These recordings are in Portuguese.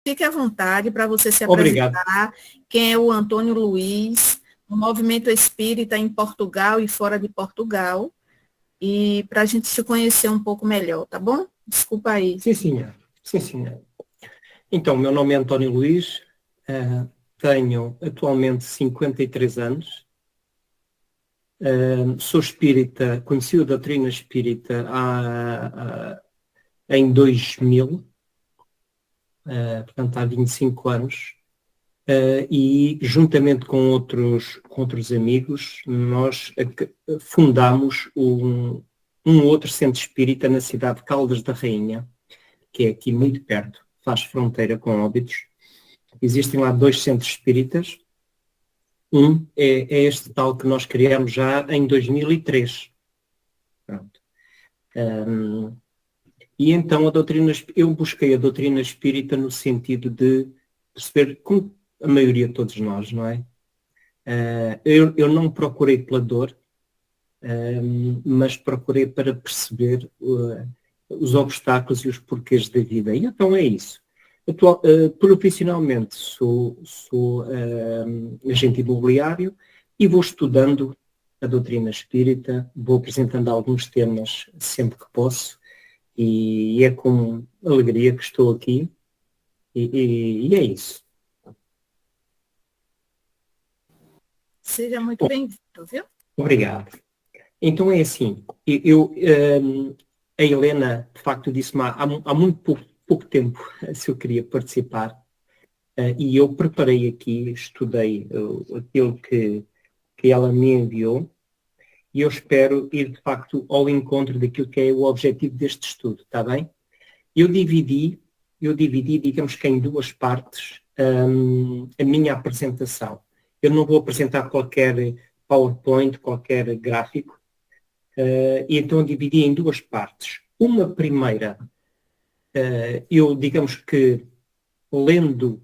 fique à vontade para você se Obrigado. apresentar. Quem é o Antônio Luiz, no movimento espírita em Portugal e fora de Portugal, e para a gente se conhecer um pouco melhor, tá bom? Desculpa aí. Sim, senhor. Sim, senhor. Então, meu nome é António Luiz, tenho atualmente 53 anos, sou espírita, conheci a doutrina espírita em 2000, portanto há 25 anos, e juntamente com outros amigos, nós fundamos um outro centro espírita na cidade de Caldas da Rainha, que é aqui muito perto, faz fronteira com Óbidos. Existem lá 2 centros espíritas. Um é este tal que nós criamos já em 2003. Pronto. E então eu busquei a doutrina espírita no sentido de perceber, como a maioria de todos nós, não é? Eu não procurei pela dor, mas procurei para perceber os obstáculos e os porquês da vida. E então é isso. Profissionalmente sou agente imobiliário e vou estudando a doutrina espírita, vou apresentando alguns temas sempre que posso, e é com alegria que estou aqui, e é isso. Seja muito bem-vindo, viu? Obrigado. Então é assim, a Helena, de facto, disse-me há muito pouco tempo se eu queria participar, e eu preparei aqui, estudei aquilo que ela me enviou, e eu espero ir, de facto, ao encontro daquilo que é o objetivo deste estudo, está bem? Eu dividi, digamos que em 2 partes, a minha apresentação. Eu não vou apresentar qualquer PowerPoint, qualquer gráfico, e então eu dividi em 2 partes. Uma primeira, eu, digamos que, lendo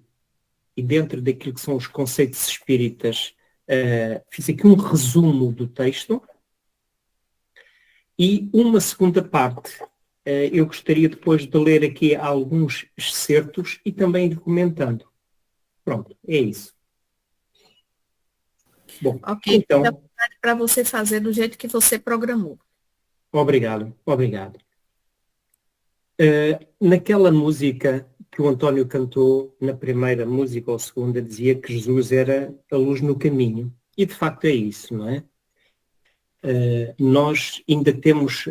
e dentro daquilo que são os conceitos espíritas, fiz aqui um resumo do texto. E uma segunda parte, eu gostaria depois de ler aqui alguns excertos e também ir comentando. Pronto, é isso. Bom, Ok, então, fica à vontade para você fazer do jeito que você programou. obrigado. Naquela música que o António cantou, na primeira música ou segunda, dizia que Jesus era a luz no caminho. E de facto é isso, não é? Nós ainda temos,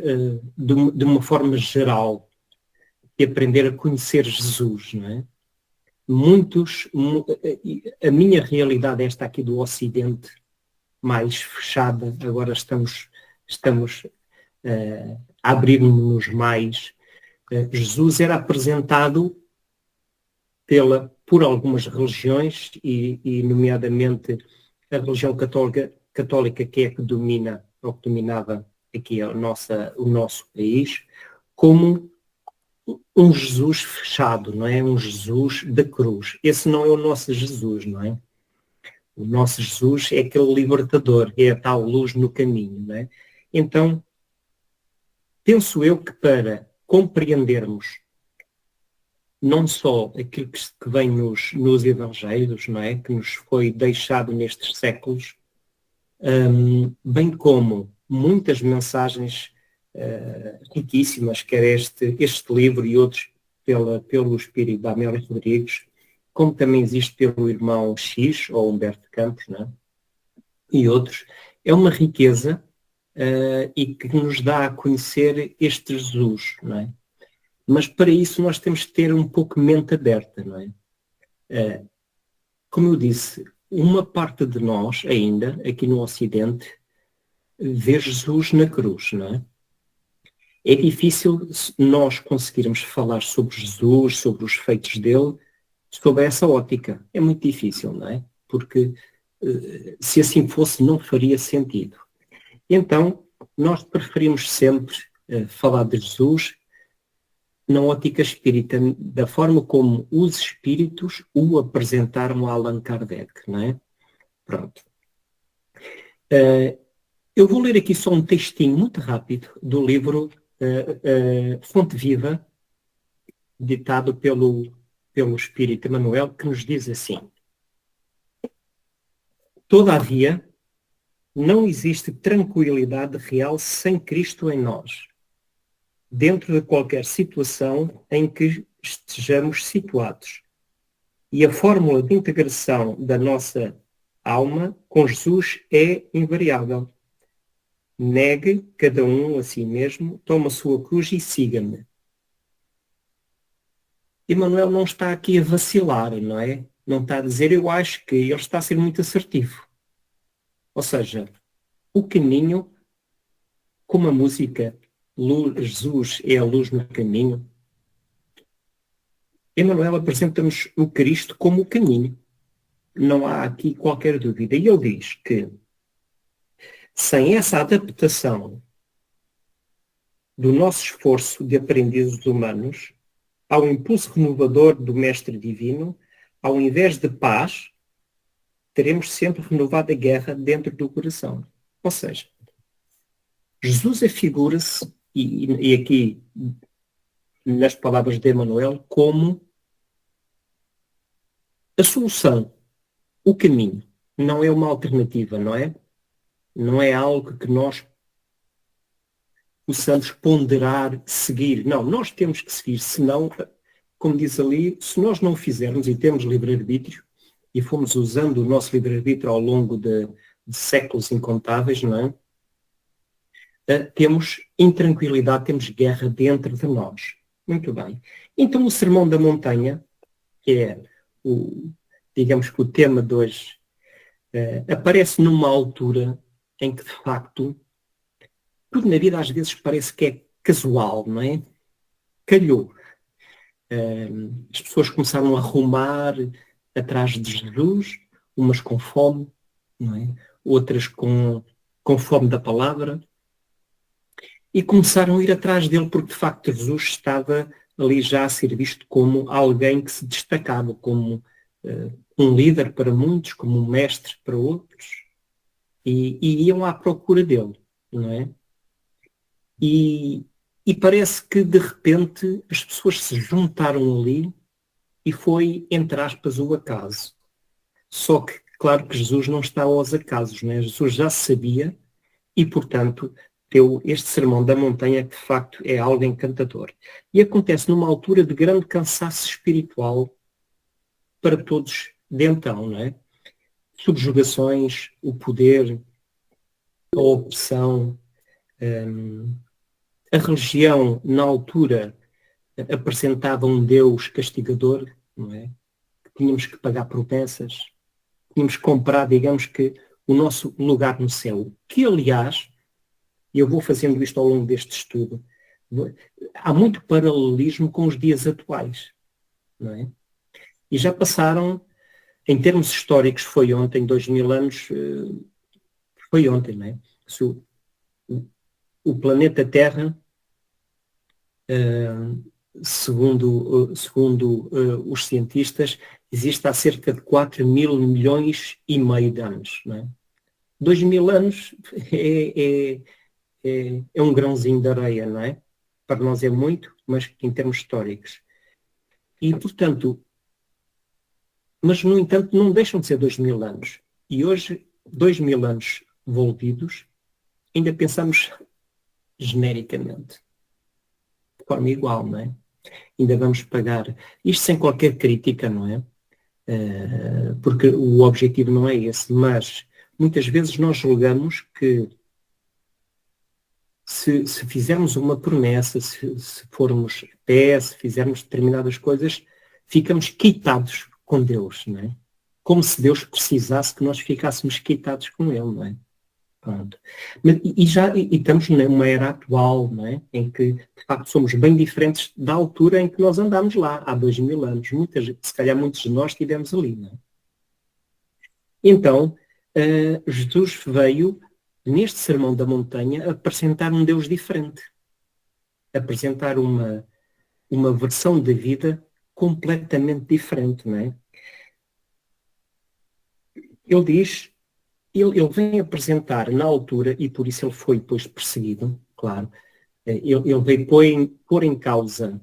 de uma forma geral, de aprender a conhecer Jesus, não é? A minha realidade é esta aqui do Ocidente, mais fechada, agora estamos a abrir-nos mais. Jesus era apresentado por algumas religiões, e nomeadamente a religião católica, que é que domina, ou que dominava aqui o nosso país, como um Jesus fechado, não é? Um Jesus da cruz. Esse não é o nosso Jesus, não é? O nosso Jesus é aquele libertador, é a tal luz no caminho, não é? Então, penso eu que para compreendermos não só aquilo que vem nos evangelhos, não é? Que nos foi deixado nestes séculos, bem como muitas mensagens riquíssimas, quer este livro e outros pelo espírito da Amélia Rodrigues, como também existe pelo irmão X, ou Humberto Campos, não é? E outros. É uma riqueza e que nos dá a conhecer este Jesus, não é? Mas para isso nós temos que ter um pouco mente aberta, não é? Como eu disse, uma parte de nós ainda, aqui no Ocidente, vê Jesus na cruz, não é? É difícil nós conseguirmos falar sobre Jesus, sobre os feitos dele, sob essa ótica. É muito difícil, não é? Porque se assim fosse, não faria sentido. Então, nós preferimos sempre falar de Jesus na ótica espírita, da forma como os espíritos o apresentaram a Allan Kardec, não é? Pronto. Eu vou ler aqui só um textinho muito rápido do livro Fonte Viva, ditado pelo pelo Espírito Emmanuel, que nos diz assim: todavia, não existe tranquilidade real sem Cristo em nós, dentro de qualquer situação em que estejamos situados. E a fórmula de integração da nossa alma com Jesus é invariável. Negue cada um a si mesmo, tome a sua cruz e siga-me. Emmanuel não está aqui a vacilar, não é? Não está a dizer, eu acho que ele está a ser muito assertivo. Ou seja, o caminho, como a música Jesus é a luz no caminho, Emmanuel apresenta-nos o Cristo como o caminho. Não há aqui qualquer dúvida. E ele diz que, sem essa adaptação do nosso esforço de aprendizes humanos ao impulso renovador do Mestre Divino, ao invés de paz, teremos sempre renovada guerra dentro do coração. Ou seja, Jesus afigura-se, e aqui nas palavras de Emmanuel, como a solução, o caminho. Não é uma alternativa, não é? Não é algo que nós possamos ponderar, seguir. Não, nós temos que seguir, senão, como diz ali, se nós não o fizermos e temos livre-arbítrio, e fomos usando o nosso livre-arbítrio ao longo de séculos incontáveis, não é? Temos intranquilidade, temos guerra dentro de nós. Muito bem. Então o Sermão da Montanha, que é, digamos que o tema de hoje, aparece numa altura em que, de facto, tudo na vida às vezes parece que é casual, não é? Calhou. As pessoas começaram a rumar atrás de Jesus, umas com fome, não é? Outras com fome da palavra, e começaram a ir atrás dele porque, de facto, Jesus estava ali já a ser visto como alguém que se destacava, como um líder para muitos, como um mestre para outros, e iam à procura dele, não é? E parece que, de repente, as pessoas se juntaram ali e foi, entre aspas, o acaso. Só que, claro que Jesus não está aos acasos, não é? Jesus já sabia e, portanto, deu este sermão da montanha que, de facto, é algo encantador. E acontece numa altura de grande cansaço espiritual para todos de então, não é? Subjugações, o poder, a opressão, a religião, na altura, apresentava um Deus castigador, não é? Que tínhamos que pagar promessas, tínhamos que comprar, digamos que, o nosso lugar no céu. Que, aliás, e eu vou fazendo isto ao longo deste estudo, há muito paralelismo com os dias atuais, não é? E já passaram, em termos históricos, foi ontem, 2000 anos, foi ontem, não é? Se o planeta Terra, segundo os cientistas, existe há cerca de 4 mil milhões e meio de anos, não é? 2000 anos é um grãozinho de areia, não é? Para nós é muito, mas em termos históricos. E, portanto, mas, no entanto, não deixam de ser 2000 anos. E hoje, 2000 anos envolvidos, ainda pensamos genericamente, de forma igual, não é? Ainda vamos pagar. Isto sem qualquer crítica, não é? Porque o objetivo não é esse, mas muitas vezes nós julgamos que se fizermos uma promessa, se formos pé, se fizermos determinadas coisas, ficamos quitados com Deus, não é? Como se Deus precisasse que nós ficássemos quitados com Ele, não é? Pronto. E estamos numa era atual, não é? Em que, de facto, somos bem diferentes da altura em que nós andámos lá, há 2000 anos. Se calhar muitos de nós estivemos ali, não é? Então, Jesus veio, neste Sermão da Montanha, apresentar um Deus diferente. Apresentar uma versão da vida completamente diferente, não é? Ele diz, ele vem apresentar na altura, e por isso ele foi depois perseguido, claro, ele veio pôr em causa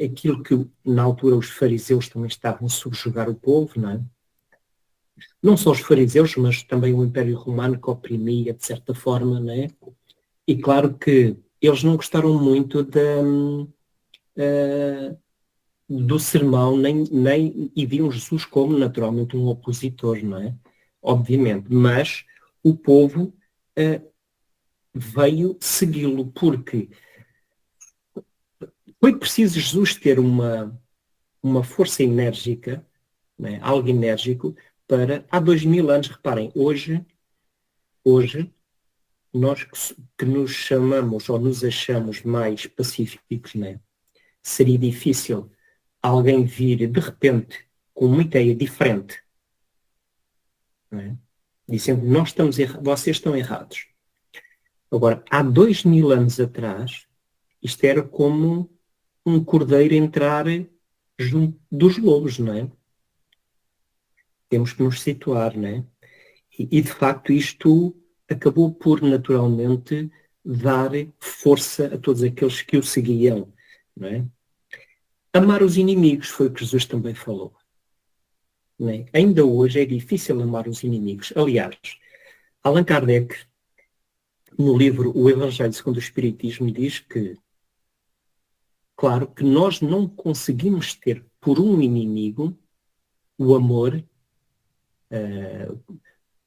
aquilo que na altura os fariseus também estavam a subjugar o povo, não é? Não só os fariseus, mas também o Império Romano que oprimia de certa forma, não é? E claro que eles não gostaram muito do sermão, e viam Jesus como naturalmente um opositor, não é? Obviamente, mas o povo veio segui-lo porque foi preciso Jesus ter uma força enérgica, né, algo enérgico, há 2000 anos, reparem, hoje nós que nos chamamos ou nos achamos mais pacíficos, né, seria difícil alguém vir de repente com uma ideia diferente, né, dizendo nós estamos vocês estão errados. Agora, há 2000 anos atrás, isto era como um cordeiro entrar junto dos lobos, não é? Temos que nos situar, não é? E de facto isto acabou por naturalmente dar força a todos aqueles que o seguiam, não é? Amar os inimigos foi o que Jesus também falou. Não é? Ainda hoje é difícil amar os inimigos. Aliás, Allan Kardec, no livro O Evangelho segundo o Espiritismo, diz que, claro, que nós não conseguimos ter por um inimigo o amor,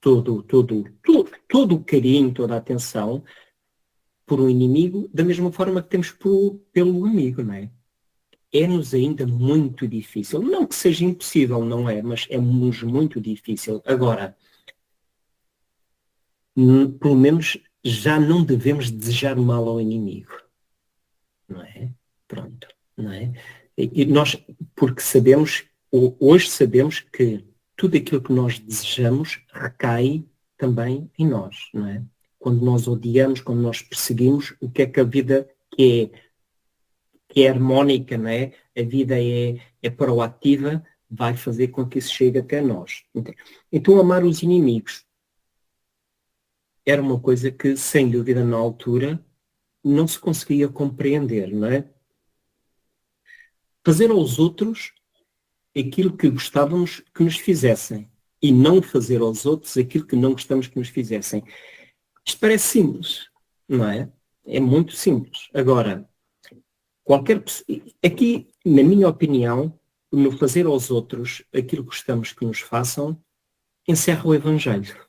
todo o carinho, toda a atenção por um inimigo, da mesma forma que temos pelo amigo, não é? É-nos ainda muito difícil. Não que seja impossível, não é? Mas é-nos muito difícil. Agora, pelo menos já não devemos desejar mal ao inimigo. Não é? Pronto. Não é? E nós, porque hoje sabemos que tudo aquilo que nós desejamos recai também em nós, não é? Quando nós odiamos, quando nós perseguimos, o que é que a vida que é harmónica, não é? A vida é proativa, vai fazer com que isso chegue até nós. Então, amar os inimigos era uma coisa que, sem dúvida, na altura, não se conseguia compreender, não é? Fazer aos outros aquilo que gostávamos que nos fizessem e não fazer aos outros aquilo que não gostamos que nos fizessem. Isto parece simples, não é? É muito simples. Agora, aqui, na minha opinião, no fazer aos outros aquilo que gostamos que nos façam, encerra o Evangelho.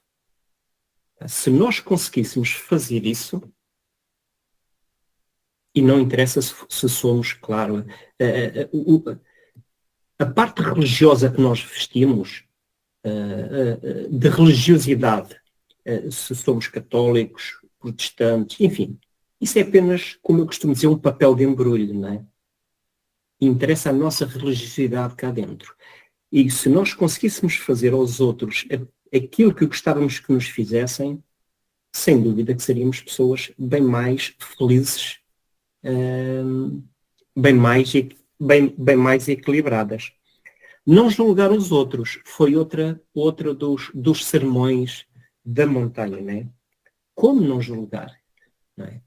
Se nós conseguíssemos fazer isso, e não interessa se somos, claro, a parte religiosa que nós vestimos, de religiosidade, se somos católicos, protestantes, enfim, isso é apenas, como eu costumo dizer, um papel de embrulho, não é? Interessa a nossa religiosidade cá dentro. E se nós conseguíssemos fazer aos outros aquilo que gostávamos que nos fizessem, sem dúvida que seríamos pessoas bem mais felizes, bem mais equilibradas. Não julgar os outros foi outra dos sermões da montanha, né? Como não julgar? Não é?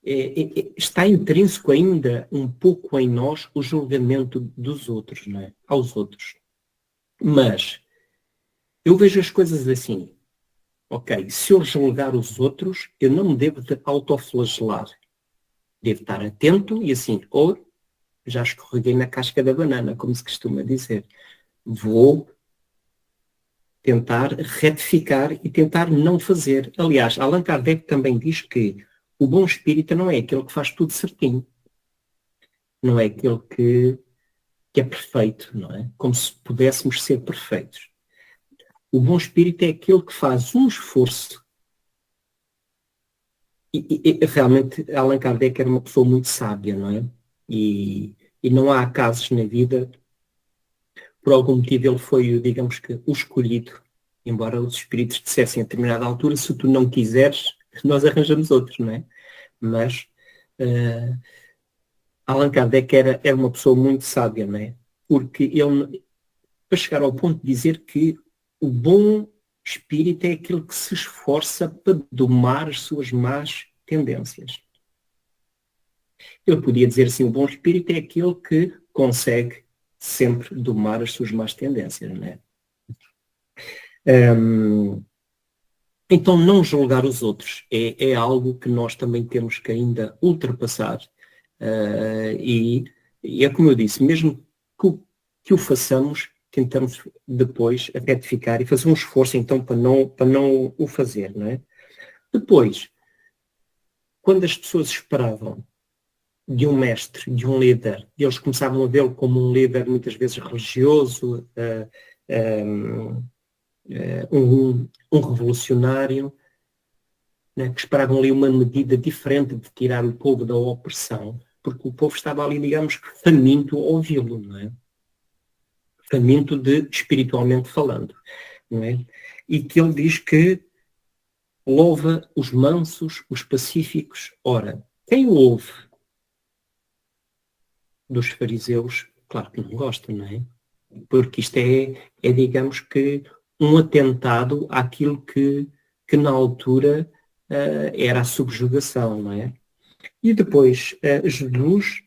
Está intrínseco ainda um pouco em nós o julgamento dos outros, não é? Aos outros. Mas eu vejo as coisas assim. Ok, se eu julgar os outros, eu não me devo de autoflagelar. Devo estar atento e assim, ou já escorreguei na casca da banana, como se costuma dizer. Vou tentar retificar e tentar não fazer. Aliás, Allan Kardec também diz que o bom espírita não é aquele que faz tudo certinho. Não é aquele que é perfeito, não é? Como se pudéssemos ser perfeitos. O bom espírito é aquele que faz um esforço. E realmente Allan Kardec era uma pessoa muito sábia, não é? E não há casos na vida, por algum motivo ele foi, digamos que, o escolhido. Embora os espíritos dissessem a determinada altura, se tu não quiseres, nós arranjamos outros, não é? Mas Allan Kardec era uma pessoa muito sábia, não é? Porque ele, para chegar ao ponto de dizer que o bom espírito é aquele que se esforça para domar as suas más tendências. Ele podia dizer assim, o bom espírito é aquele que consegue sempre domar as suas más tendências, não é? Então, não julgar os outros é algo que nós também temos que ainda ultrapassar. E é como eu disse, mesmo que o façamos, tentamos depois retificar e fazer um esforço, então, para não o fazer, não é? Depois, quando as pessoas esperavam de um mestre, de um líder, e eles começavam a vê-lo como um líder muitas vezes religioso, um revolucionário, né, que esperavam ali uma medida diferente de tirar o povo da opressão, porque o povo estava ali, digamos, faminto a ouvi-lo, não é? Faminto de espiritualmente falando, não é? E que ele diz que louva os mansos, os pacíficos. Ora, quem o ouve dos fariseus, claro que não gosta, não é? Porque isto é digamos que, um atentado àquilo que na altura era a subjugação, não é? E depois, Jesus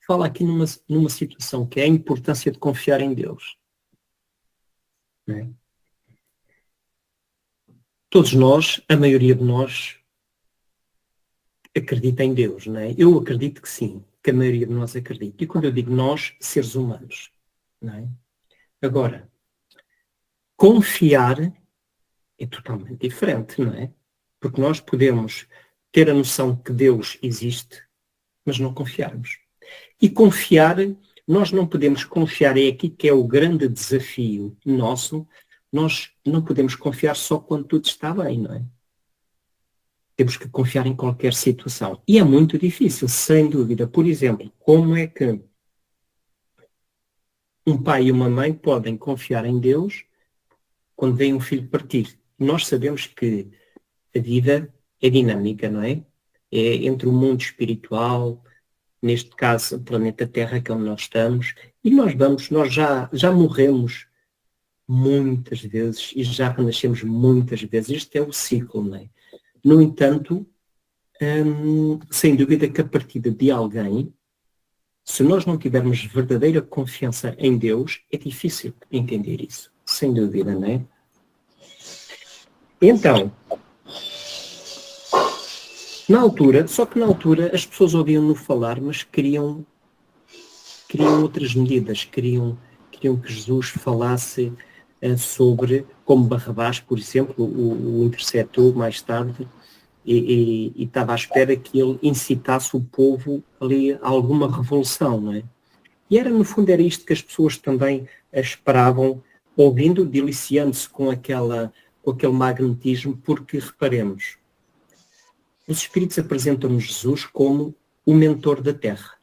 fala aqui numa situação que é a importância de confiar em Deus. Não é? Todos nós, a maioria de nós, acredita em Deus, não é? Eu acredito que sim, que a maioria de nós acredita. E quando eu digo nós, seres humanos, não é? Agora, confiar é totalmente diferente, não é? Porque nós podemos ter a noção que Deus existe, mas não confiarmos. E confiar, nós não podemos confiar, é aqui que é o grande desafio nosso, nós não podemos confiar só quando tudo está bem, não é? Temos que confiar em qualquer situação. E é muito difícil, sem dúvida. Por exemplo, como é que um pai e uma mãe podem confiar em Deus quando vem um filho partir? Nós sabemos que a vida é dinâmica, não é? É entre o mundo espiritual, neste caso o planeta Terra, que é onde nós estamos, e nós já morremos muitas vezes e já renascemos muitas vezes. Este é o ciclo, não é? No entanto, sem dúvida que a partida de alguém, se nós não tivermos verdadeira confiança em Deus, é difícil entender isso. Sem dúvida, não é? Então, na altura as pessoas ouviam-no falar, mas queriam outras medidas, queriam que Jesus falasse sobre, como Barrabás, por exemplo, o interceptou mais tarde, e estava à espera que ele incitasse o povo ali a alguma revolução, não é? E no fundo era isto que as pessoas também esperavam, ouvindo, deliciando-se com aquele magnetismo, porque, reparemos, os Espíritos apresentam-nos Jesus como o mentor da Terra.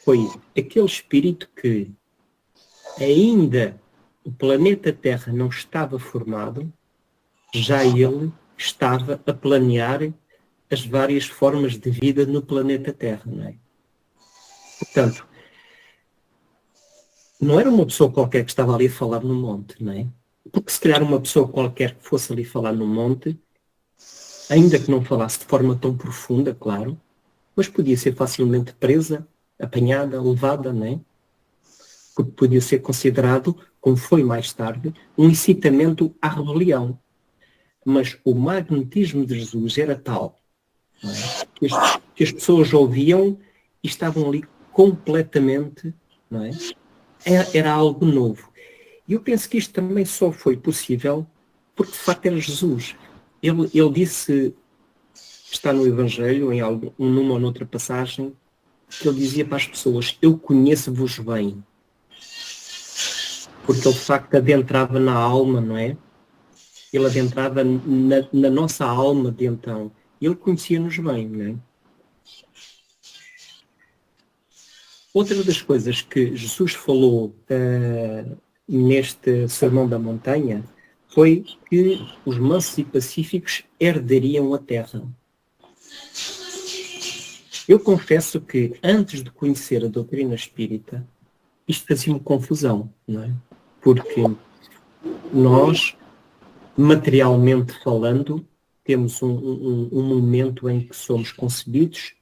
Foi aquele Espírito que, ainda o planeta Terra não estava formado, já ele estava a planear as várias formas de vida no planeta Terra, não é? Portanto, não era uma pessoa qualquer que estava ali a falar no monte, não é? Porque se calhar uma pessoa qualquer que fosse ali falar no monte, ainda que não falasse de forma tão profunda, claro, mas podia ser facilmente presa, apanhada, levada, não é? Porque podia ser considerado, como foi mais tarde, um incitamento à rebelião. Mas o magnetismo de Jesus era tal, não é? que as pessoas ouviam e estavam ali completamente, não é? Era algo novo. E eu penso que isto também só foi possível porque de facto era Jesus. Ele disse, está no Evangelho, numa ou noutra passagem, que ele dizia para as pessoas: eu conheço-vos bem. Porque ele de facto adentrava na alma, não é? Ele adentrava na nossa alma de então. Ele conhecia-nos bem, não é? Outra das coisas que Jesus falou neste Sermão da Montanha foi que os mansos e pacíficos herdariam a terra. Eu confesso que, antes de conhecer a doutrina espírita, isto fazia-me confusão, não é? Porque nós, materialmente falando, temos um momento em que somos concebidos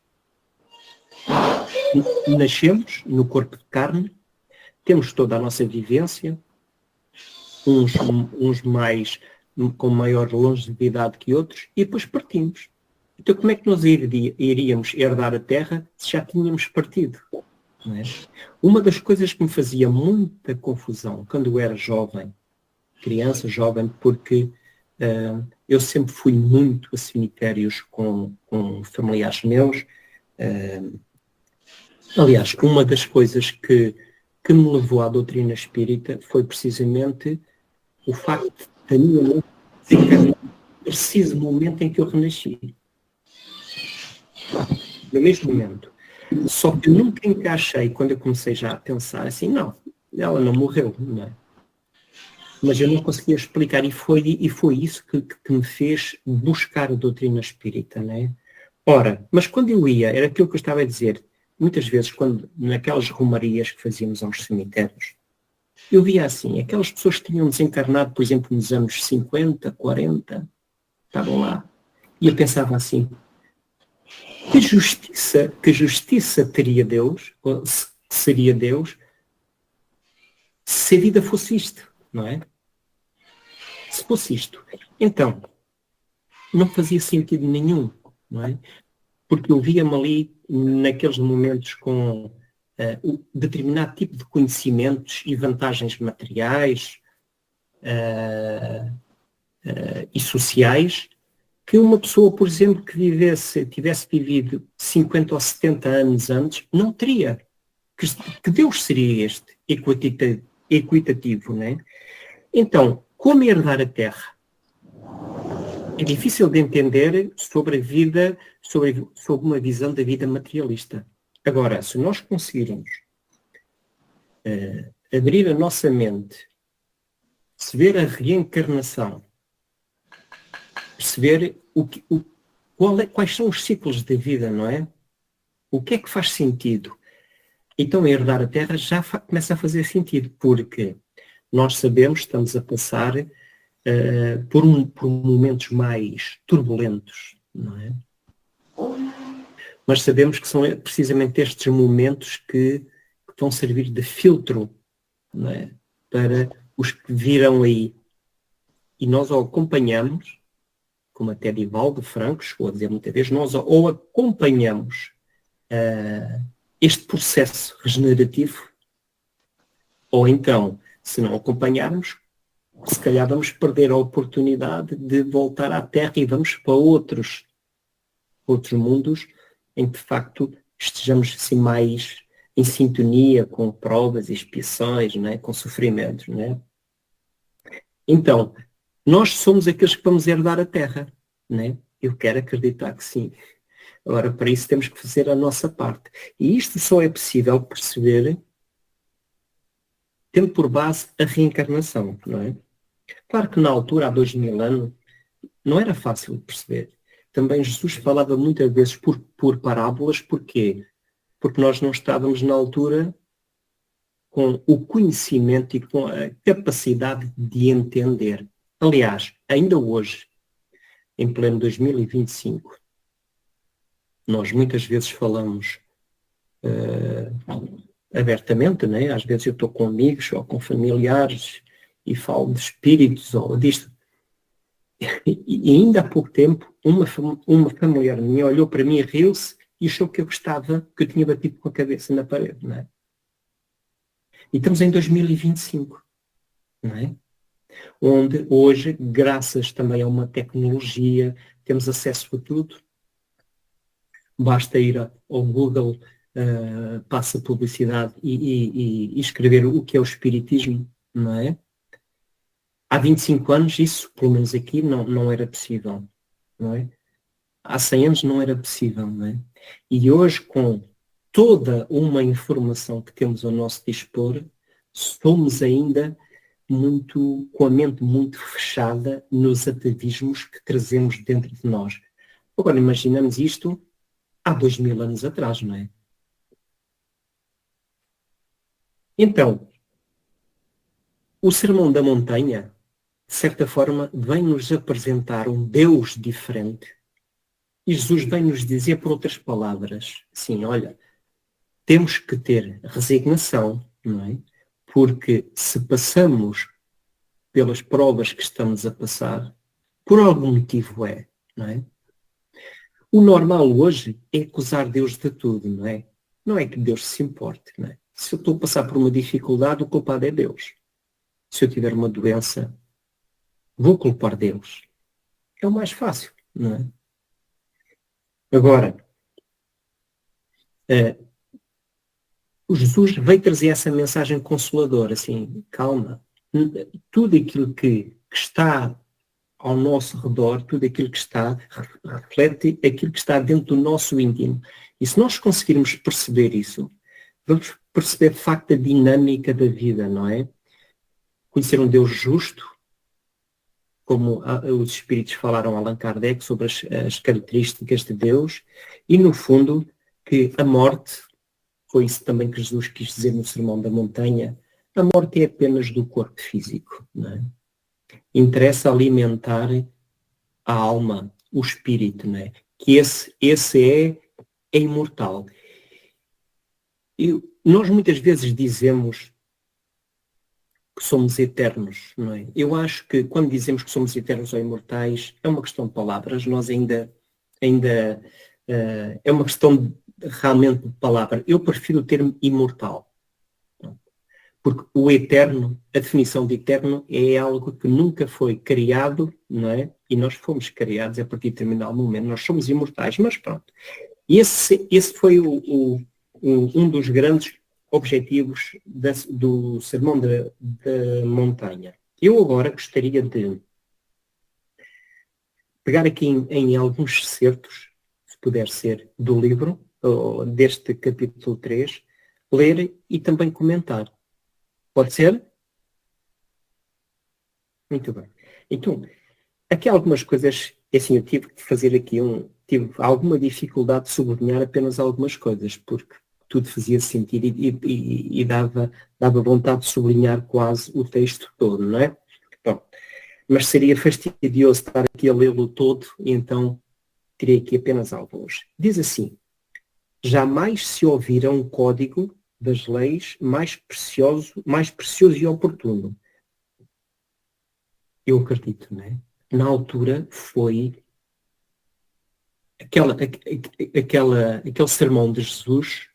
Nascemos no corpo de carne, temos toda a nossa vivência, uns mais com maior longevidade que outros, e depois partimos. Então como é que nós iríamos herdar a Terra se já tínhamos partido? Não é? Uma das coisas que me fazia muita confusão quando eu era jovem, criança, jovem, porque eu sempre fui muito a cemitérios com familiares meus. Aliás, uma das coisas que me levou à doutrina espírita foi precisamente o facto de a minha mãe desencarnar no preciso momento em que eu renasci. No mesmo momento. Só que eu nunca encaixei, quando eu comecei já a pensar assim, não, ela não morreu, não é? Mas eu não conseguia explicar, e foi isso que me fez buscar a doutrina espírita, não é? Ora, mas quando eu ia, era aquilo que eu estava a dizer, muitas vezes, quando naquelas romarias que fazíamos aos cemitérios, eu via assim, aquelas pessoas que tinham desencarnado, por exemplo, nos anos 50, 40, estavam lá, e eu pensava assim, que justiça teria Deus, ou seria Deus, se a vida fosse isto, não é? Se fosse isto. Então, não fazia sentido nenhum, não é? Porque eu via-me ali, naqueles momentos, com um determinado tipo de conhecimentos e vantagens materiais e sociais, que uma pessoa, por exemplo, que tivesse vivido 50 ou 70 anos antes, não teria. Que Deus seria este, equitativo, não é? Então, como herdar a Terra? É difícil de entender sobre a vida, sobre uma visão da vida materialista. Agora, se nós conseguirmos abrir a nossa mente, perceber a reencarnação, perceber quais são os ciclos da vida, não é? O que é que faz sentido? Então, herdar a Terra já começa a fazer sentido, porque nós sabemos, estamos a passar por momentos mais turbulentos, não é? Mas sabemos que são precisamente estes momentos que vão servir de filtro, não é? Para os que virão aí. E nós o acompanhamos, como até Divaldo Franco chegou a dizer muitas vezes, nós ou acompanhamos este processo regenerativo, ou então, se não acompanharmos, se calhar vamos perder a oportunidade de voltar à Terra e vamos para outros mundos em que, de facto, estejamos assim mais em sintonia com provas e expiações, não é? Com sofrimentos, não é? Então, nós somos aqueles que vamos herdar a Terra, não é? Eu quero acreditar que sim. Agora, para isso temos que fazer a nossa parte. E isto só é possível perceber tendo por base a reencarnação, não é? Claro que na altura, há 2000 anos, não era fácil de perceber. Também Jesus falava muitas vezes por parábolas. Porquê? Porque nós não estávamos na altura com o conhecimento e com a capacidade de entender. Aliás, ainda hoje, em pleno 2025, nós muitas vezes falamos abertamente, né? Às vezes eu estou com amigos ou com familiares e falo de espíritos ou disto. E ainda há pouco tempo, uma familiar minha olhou para mim, riu-se e achou que eu gostava, que eu tinha batido com a cabeça na parede, não é? E estamos em 2025, não é? Onde hoje, graças também a uma tecnologia, temos acesso a tudo. Basta ir ao Google, passa publicidade e escrever o que é o espiritismo, não é? Há 25 anos isso, pelo menos aqui, não era possível, não é? Há 100 anos não era possível, não é? E hoje, com toda uma informação que temos ao nosso dispor, somos ainda com a mente muito fechada nos atavismos que trazemos dentro de nós. Agora, imaginamos isto há 2000 anos atrás, não é? Então, o Sermão da Montanha, de certa forma, vem-nos apresentar um Deus diferente. E Jesus vem-nos dizer, por outras palavras, assim, olha, temos que ter resignação, não é? Porque se passamos pelas provas que estamos a passar, por algum motivo não é? O normal hoje é acusar Deus de tudo, não é? Não é que Deus se importe, não é? Se eu estou a passar por uma dificuldade, o culpado é Deus. Se eu tiver uma doença, vou culpar Deus. É o mais fácil, não é? Agora, o Jesus veio trazer essa mensagem consoladora, assim, calma. Tudo aquilo que está ao nosso redor, tudo aquilo que está, reflete aquilo que está dentro do nosso íntimo. E se nós conseguirmos perceber isso, vamos perceber de facto a dinâmica da vida, não é? Conhecer um Deus justo, como os espíritos falaram a Allan Kardec sobre as características de Deus, e no fundo que a morte, foi isso também que Jesus quis dizer no Sermão da Montanha, a morte é apenas do corpo físico, não é? Interessa alimentar a alma, o espírito, não é? Que esse é imortal. E nós muitas vezes dizemos que somos eternos, não é? Eu acho que quando dizemos que somos eternos ou imortais, é uma questão de palavras, nós ainda é uma questão realmente de palavra. Eu prefiro o termo imortal. Porque o eterno, a definição de eterno é algo que nunca foi criado, não é? E nós fomos criados a partir de determinado momento. Nós somos imortais, mas pronto. E esse foi um dos grandes objetivos do Sermão da Montanha. Eu agora gostaria de pegar aqui em alguns excertos, se puder ser, do livro, deste capítulo 3, ler e também comentar. Pode ser? Muito bem. Então, aqui há algumas coisas, assim, eu tive que fazer aqui tive alguma dificuldade de sublinhar apenas algumas coisas, porque tudo fazia sentido e dava vontade de sublinhar quase o texto todo, não é? Bom, mas seria fastidioso estar aqui a lê-lo todo, e então tirei aqui apenas alguns. Diz assim: jamais se ouvira um código das leis mais precioso e oportuno. Eu acredito, não é? Na altura foi aquele sermão de Jesus,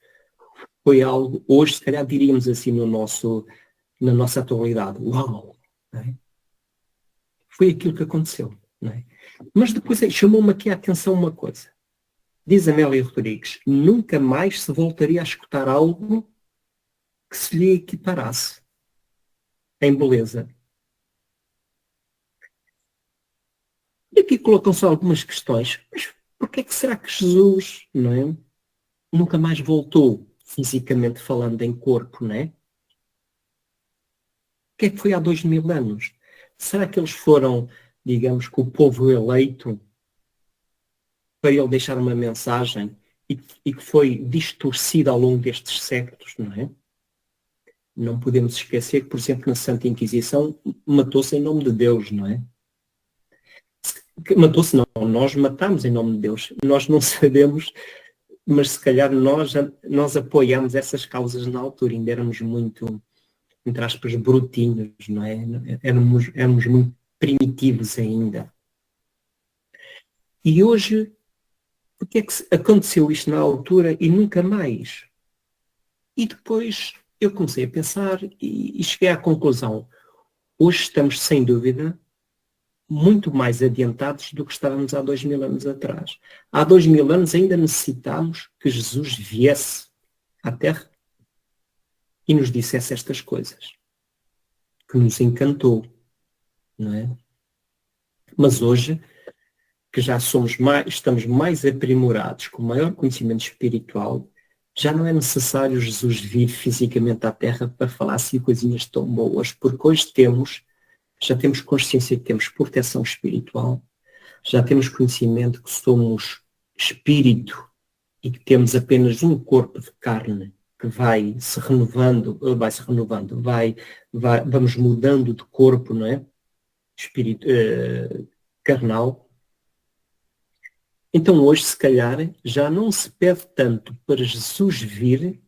foi algo, hoje se calhar diríamos assim na nossa atualidade, uau! Não é? Foi aquilo que aconteceu, não é? Mas depois chamou-me aqui a atenção uma coisa. Diz Amélia Rodrigues: nunca mais se voltaria a escutar algo que se lhe equiparasse em beleza. E aqui colocam-se algumas questões. Mas porquê é que será que Jesus, não é, nunca mais voltou, fisicamente falando, em corpo, não é? O que é que foi há 2000 anos? Será que eles foram, digamos, que o povo eleito para ele deixar uma mensagem e que foi distorcida ao longo destes séculos, não é? Não podemos esquecer que, por exemplo, na Santa Inquisição matou-se em nome de Deus, não é? Matou-se não, nós matámos em nome de Deus. Nós não sabemos, mas se calhar nós apoiamos essas causas na altura, ainda éramos muito, entre aspas, brutinhos, não é? Éramos muito primitivos ainda. E hoje, porque é que aconteceu isto na altura e nunca mais? E depois eu comecei a pensar e cheguei à conclusão: hoje estamos, sem dúvida, muito mais adiantados do que estávamos há 2000 anos atrás. Há 2000 anos ainda necessitámos que Jesus viesse à Terra e nos dissesse estas coisas, que nos encantou, não é? Mas hoje, que já estamos mais aprimorados, com maior conhecimento espiritual, já não é necessário Jesus vir fisicamente à Terra para falar assim coisinhas tão boas, porque hoje já temos consciência que temos proteção espiritual, já temos conhecimento que somos espírito e que temos apenas um corpo de carne que vai se renovando, vamos mudando de corpo, não é? Espírito carnal. Então hoje, se calhar, já não se pede tanto para Jesus vir,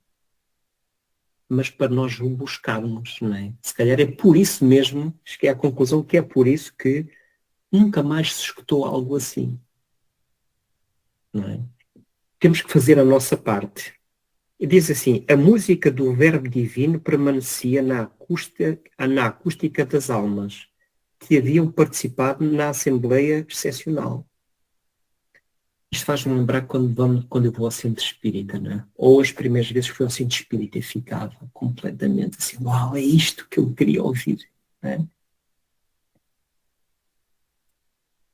mas para nós o buscarmos, não é? Se calhar é por isso mesmo, cheguei à conclusão que é por isso que nunca mais se escutou algo assim, não é? Temos que fazer a nossa parte. E diz assim, a música do Verbo Divino permanecia na acústica das almas que haviam participado na Assembleia Excepcional. Isto faz-me lembrar quando eu vou ao centro espírita, não é? Ou as primeiras vezes que fui ao centro espírita e ficava completamente assim, uau, é isto que eu queria ouvir, não é?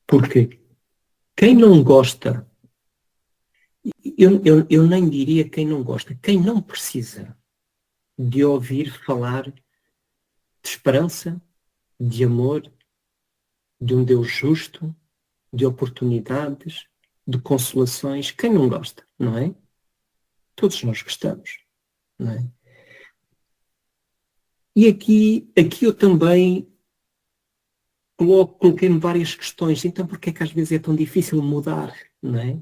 Porque quem não gosta, eu nem diria quem não gosta, quem não precisa de ouvir falar de esperança, de amor, de um Deus justo, de oportunidades, de consolações, quem não gosta, não é? Todos nós gostamos, não é? E aqui eu também coloquei-me várias questões. Então, porquê é que às vezes é tão difícil mudar, não é?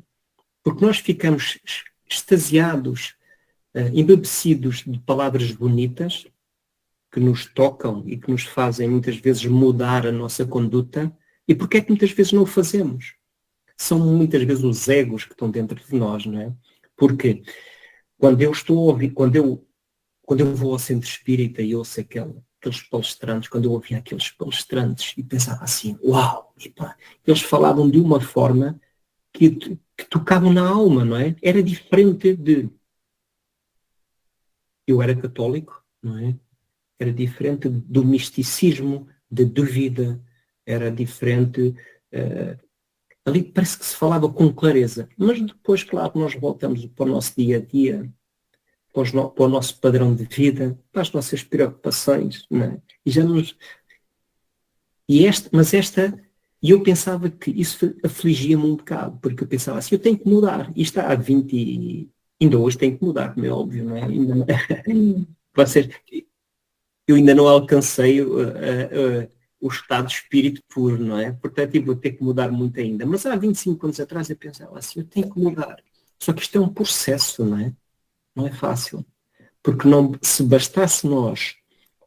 Porque nós ficamos extasiados, embebecidos de palavras bonitas que nos tocam e que nos fazem muitas vezes mudar a nossa conduta. E porquê é que muitas vezes não o fazemos? São muitas vezes os egos que estão dentro de nós, não é? Porque quando eu estou a ouvir, quando eu vou ao centro espírita e ouço aqueles palestrantes, quando eu ouvia aqueles palestrantes e pensava assim, uau, epa, eles falavam de uma forma que tocavam na alma, não é? Era diferente de... Eu era católico, não é? Era diferente do misticismo, da dúvida, era diferente... ali parece que se falava com clareza. Mas depois, claro, nós voltamos para o nosso dia-a-dia, para o nosso padrão de vida, para as nossas preocupações, não é? E já nos... E eu pensava que isso afligia-me um bocado, porque eu pensava assim, eu tenho que mudar. E está há 20 e... Ainda hoje tenho que mudar, como é óbvio, não é? Ainda não... Vocês... Eu ainda não alcancei o estado de espírito puro, não é? Portanto, eu vou ter que mudar muito ainda. Mas há 25 anos atrás eu pensava assim, eu tenho que mudar. Só que isto é um processo, não é? Não é fácil. Porque não, se bastasse nós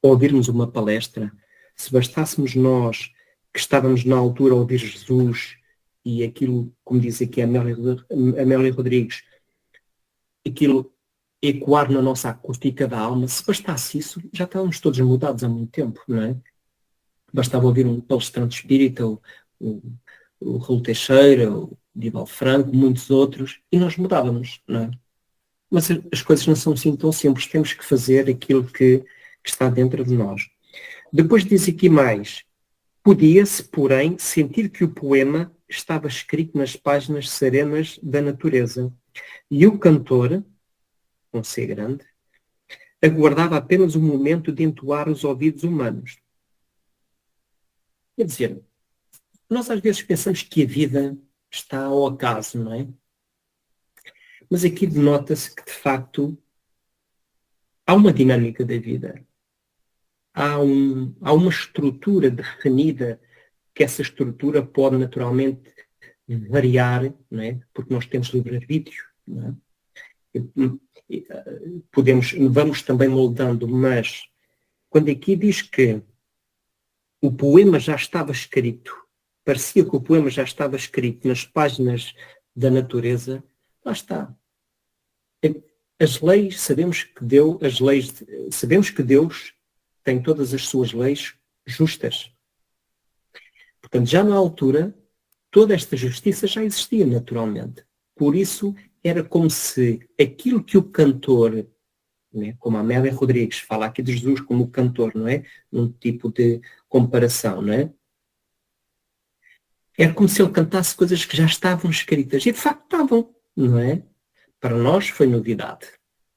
ouvirmos uma palestra, se bastássemos nós que estávamos na altura a ouvir Jesus e aquilo, como diz aqui a Amélia Rodrigues, aquilo ecoar na nossa acústica da alma, se bastasse isso, já estávamos todos mudados há muito tempo, não é? Bastava ouvir um palestrante espírita, o Raul Teixeira, o Divaldo Franco, muitos outros, e nós mudávamos, não é? Mas as coisas não são assim tão simples. Temos que fazer aquilo que está dentro de nós. Depois diz aqui mais. Podia-se, porém, sentir que o poema estava escrito nas páginas serenas da natureza. E o cantor, com C grande, aguardava apenas o momento de entoar os ouvidos humanos. Quer dizer, nós às vezes pensamos que a vida está ao acaso, não é? Mas aqui denota-se que, de facto, há uma dinâmica da vida. Há uma estrutura definida, que essa estrutura pode naturalmente variar, não é? Porque nós temos livre-arbítrio, não é? Vamos também moldando, mas quando aqui diz que o poema já estava escrito, parecia que o poema já estava escrito nas páginas da natureza, lá está. As leis, sabemos que Deus tem todas as suas leis justas. Portanto, já na altura, toda esta justiça já existia naturalmente. Por isso, era como se aquilo que o cantor, né, como a Amélia Rodrigues fala aqui de Jesus como o cantor, não é? Num tipo de comparação, não é? Era como se ele cantasse coisas que já estavam escritas. E de facto estavam, não é? Para nós foi novidade.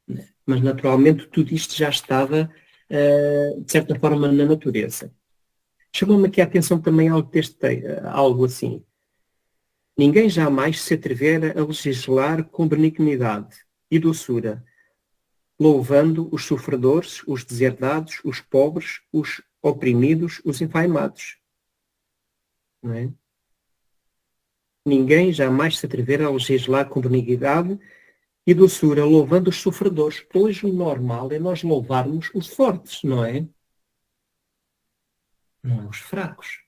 Né? Mas naturalmente tudo isto já estava, de certa forma, na natureza. Chamou-me aqui a atenção também algo assim. Ninguém jamais se atrevera a legislar com benignidade e doçura, louvando os sofredores, os deserdados, os pobres, os oprimidos, os enfaimados. Não é? Ninguém jamais se atrevera a legislar com benignidade e doçura, louvando os sofredores. Hoje o normal é nós louvarmos os fortes, não é? Não é os fracos.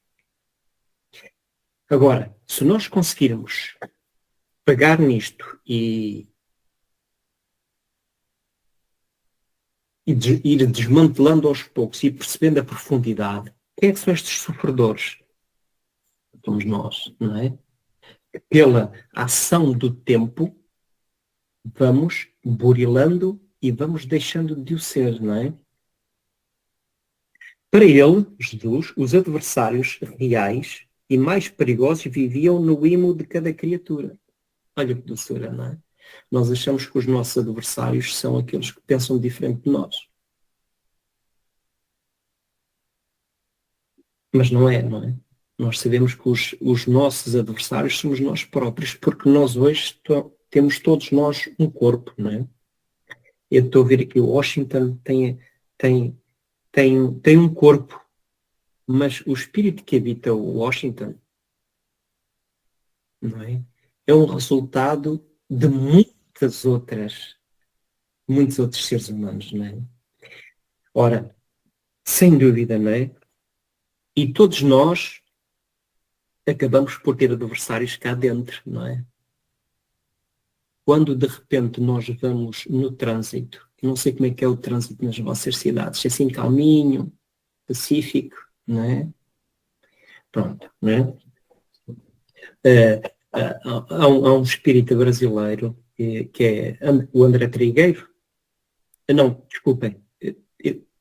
Agora, se nós conseguirmos pegar nisto e ir desmantelando aos poucos e percebendo a profundidade, quem é que são estes sofredores? Somos nós, não é? Pela ação do tempo, vamos burilando e vamos deixando de o ser, não é? Para ele, Jesus, os adversários reais e mais perigosos viviam no imo de cada criatura. Olha que doçura, não é? Nós achamos que os nossos adversários são aqueles que pensam diferente de nós. Mas não é, não é? Nós sabemos que os nossos adversários somos nós próprios, porque nós hoje temos todos nós um corpo, não é? Eu estou a ver aqui, o Washington tem um corpo, mas o espírito que habita o Washington, não é? É um resultado de muitos outros seres humanos, não é? Ora, sem dúvida, não é? E todos nós acabamos por ter adversários cá dentro, não é? Quando de repente nós vamos no trânsito, não sei como é que é o trânsito nas vossas cidades, é assim calminho, pacífico, não é? Pronto, não é? Há um espírita brasileiro que é o André Trigueiro. Não, desculpem,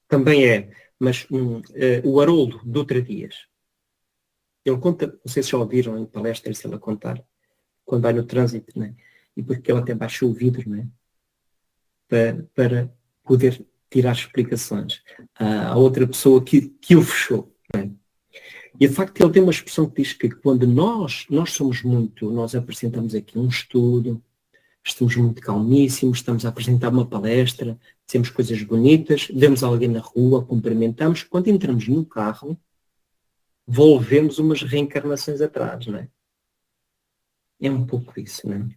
também é, mas o Haroldo Dutra Dias. Ele conta, não sei se já ouviram em palestras ele a contar, quando vai no trânsito, né? E porque ele até baixa o vidro, né? Para poder tirar explicações. Há outra pessoa que o fechou, né? E de facto ele tem uma expressão que diz que quando nós somos muito, nós apresentamos aqui um estudo, estamos muito calmíssimos, estamos a apresentar uma palestra, dizemos coisas bonitas, vemos alguém na rua, cumprimentamos, quando entramos no carro, volvemos umas reencarnações atrás, não é? É um pouco isso, não é?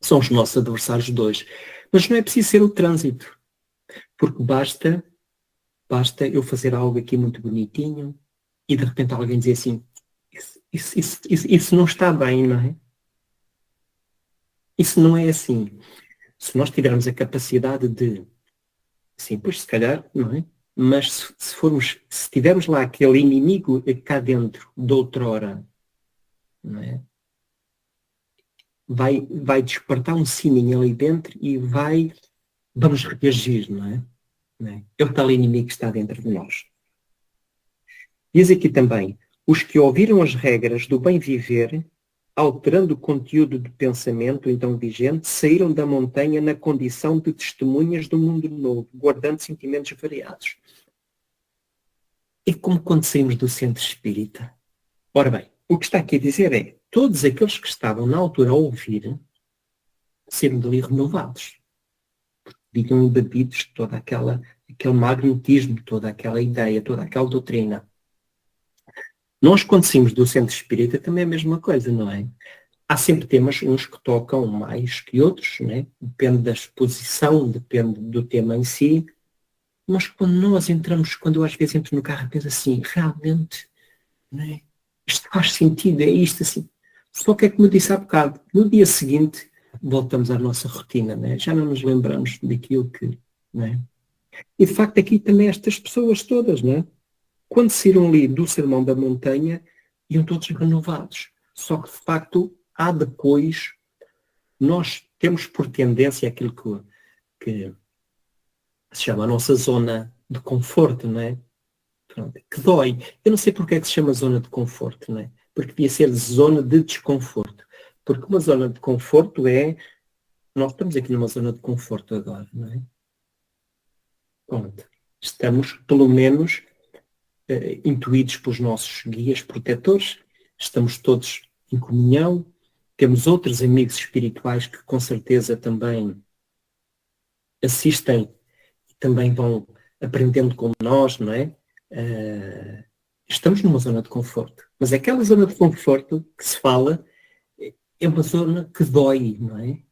São os nossos adversários dois. Mas não é preciso ser o trânsito, porque basta eu fazer algo aqui muito bonitinho e de repente alguém dizer assim, isso não está bem, não é? Isso não é assim. Se nós tivermos a capacidade de, sim, pois se calhar, não é? Mas se tivermos lá aquele inimigo cá dentro de outrora, não é? Vai despertar um sininho ali dentro e vamos reagir, não é? Não é? É o tal inimigo que está dentro de nós. Diz aqui também, os que ouviram as regras do bem viver, alterando o conteúdo do pensamento então vigente, saíram da montanha na condição de testemunhas do mundo novo, guardando sentimentos variados. É como quando saímos do centro espírita. Ora bem, o que está aqui a dizer é, todos aqueles que estavam na altura a ouvir, serem dali renovados. Vinham embebidos de todo aquele magnetismo, toda aquela ideia, toda aquela doutrina. Nós, quando saímos do centro espírita, também é a mesma coisa, não é? Há sempre temas, uns que tocam mais que outros, né? Depende da exposição, depende do tema em si. Mas quando eu às vezes entro no carro e penso assim, realmente, né? Isto faz sentido, é isto assim. Só que é como eu disse há bocado, no dia seguinte voltamos à nossa rotina, né? Já não nos lembramos daquilo que, né? E de facto aqui também estas pessoas todas, né? Quando saíram ali do Sermão da Montanha, iam todos renovados. Só que de facto há depois, nós temos por tendência aquilo que se chama a nossa zona de conforto, não é? Pronto, que dói. Eu não sei porque é que se chama zona de conforto, não é? Porque devia ser zona de desconforto. Porque uma zona de conforto é... Nós estamos aqui numa zona de conforto agora, não é? Pronto. Estamos, pelo menos, intuídos pelos nossos guias protetores. Estamos todos em comunhão. Temos outros amigos espirituais que, com certeza, também assistem e também vão aprendendo como nós, não é? Estamos numa zona de conforto. Mas aquela zona de conforto que se fala é uma zona que dói, não é?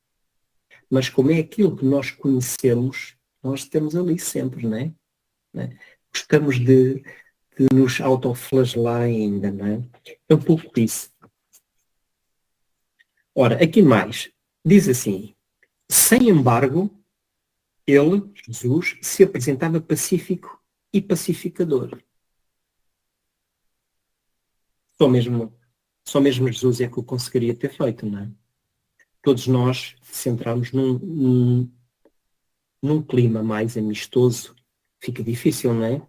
Mas como é aquilo que nós conhecemos, nós temos ali sempre, não é? Não é? Gostamos de nos autoflagelar ainda, não é? É um pouco isso. Ora, aqui mais. Diz assim, sem embargo, ele, Jesus, se apresentava pacífico e pacificador. Só mesmo Jesus é que o conseguiria ter feito, não é? Todos nós, se entrarmos num clima mais amistoso, fica difícil, não é?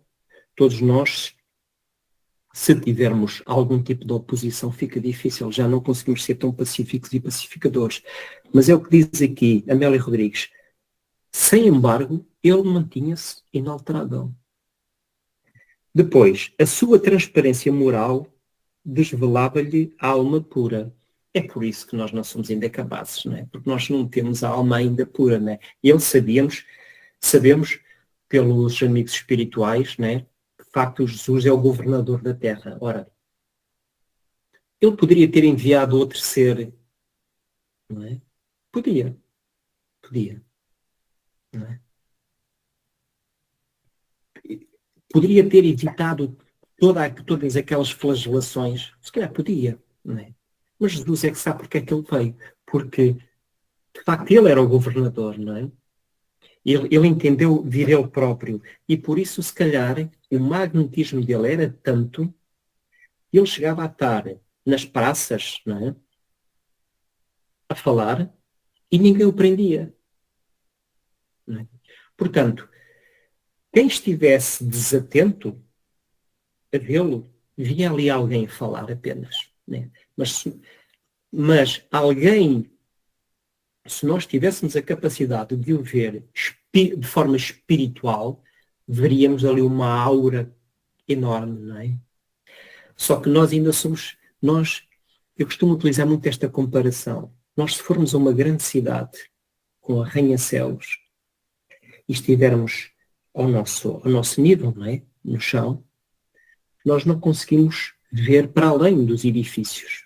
Todos nós, se tivermos algum tipo de oposição, fica difícil. Já não conseguimos ser tão pacíficos e pacificadores. Mas é o que diz aqui Amélia Rodrigues. Sem embargo, ele mantinha-se inalterável. Depois, a sua transparência moral desvelava-lhe a alma pura. É por isso que nós não somos ainda capazes, não é? Porque nós não temos a alma ainda pura, não é? E ele sabemos pelos amigos espirituais, não é? Que de facto Jesus é o governador da terra. Ora, ele poderia ter enviado outro ser, não é? Podia. Não é? Poderia ter evitado todas aquelas flagelações. Se calhar podia, não é? Mas Jesus é que sabe porque é que ele veio. Porque, de facto, ele era o governador, não é? Ele entendeu vir ele próprio. E por isso, se calhar, o magnetismo dele era tanto que ele chegava a estar nas praças, não é? A falar e ninguém o prendia. Não é? Portanto, quem estivesse desatento a vê-lo, via ali alguém falar apenas. Né? Mas alguém, se nós tivéssemos a capacidade de o ver de forma espiritual, veríamos ali uma aura enorme, não é? Só que nós ainda somos, eu costumo utilizar muito esta comparação. Nós, se formos a uma grande cidade com arranha-céus e estivermos ao nosso nível, não é? No chão, nós não conseguimos ver para além dos edifícios.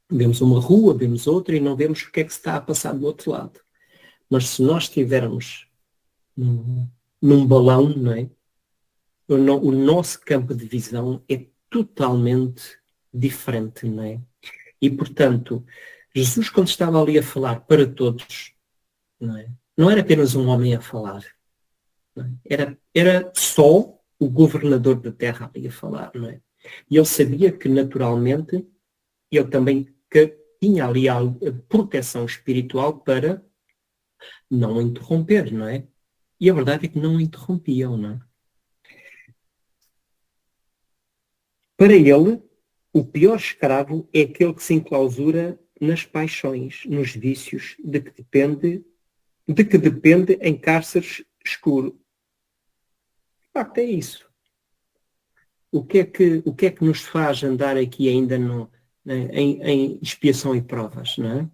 Vemos uma rua, vemos outra e não vemos o que é que se está a passar do outro lado. Mas se nós estivermos num balão, não é? O nosso campo de visão é totalmente diferente, não é? E, portanto, Jesus, quando estava ali a falar para todos, não era apenas um homem a falar. Não é? Era só o governador da terra ali a falar, não é? E ele sabia que, naturalmente, ele também tinha ali a proteção espiritual para não interromper, não é? E a verdade é que não interrompiam, não é? Para ele, o pior escravo é aquele que se enclausura nas paixões, nos vícios, de que depende em cárceres escuros. De facto, é isso. O que é que nos faz andar aqui ainda em expiação e provas, não é?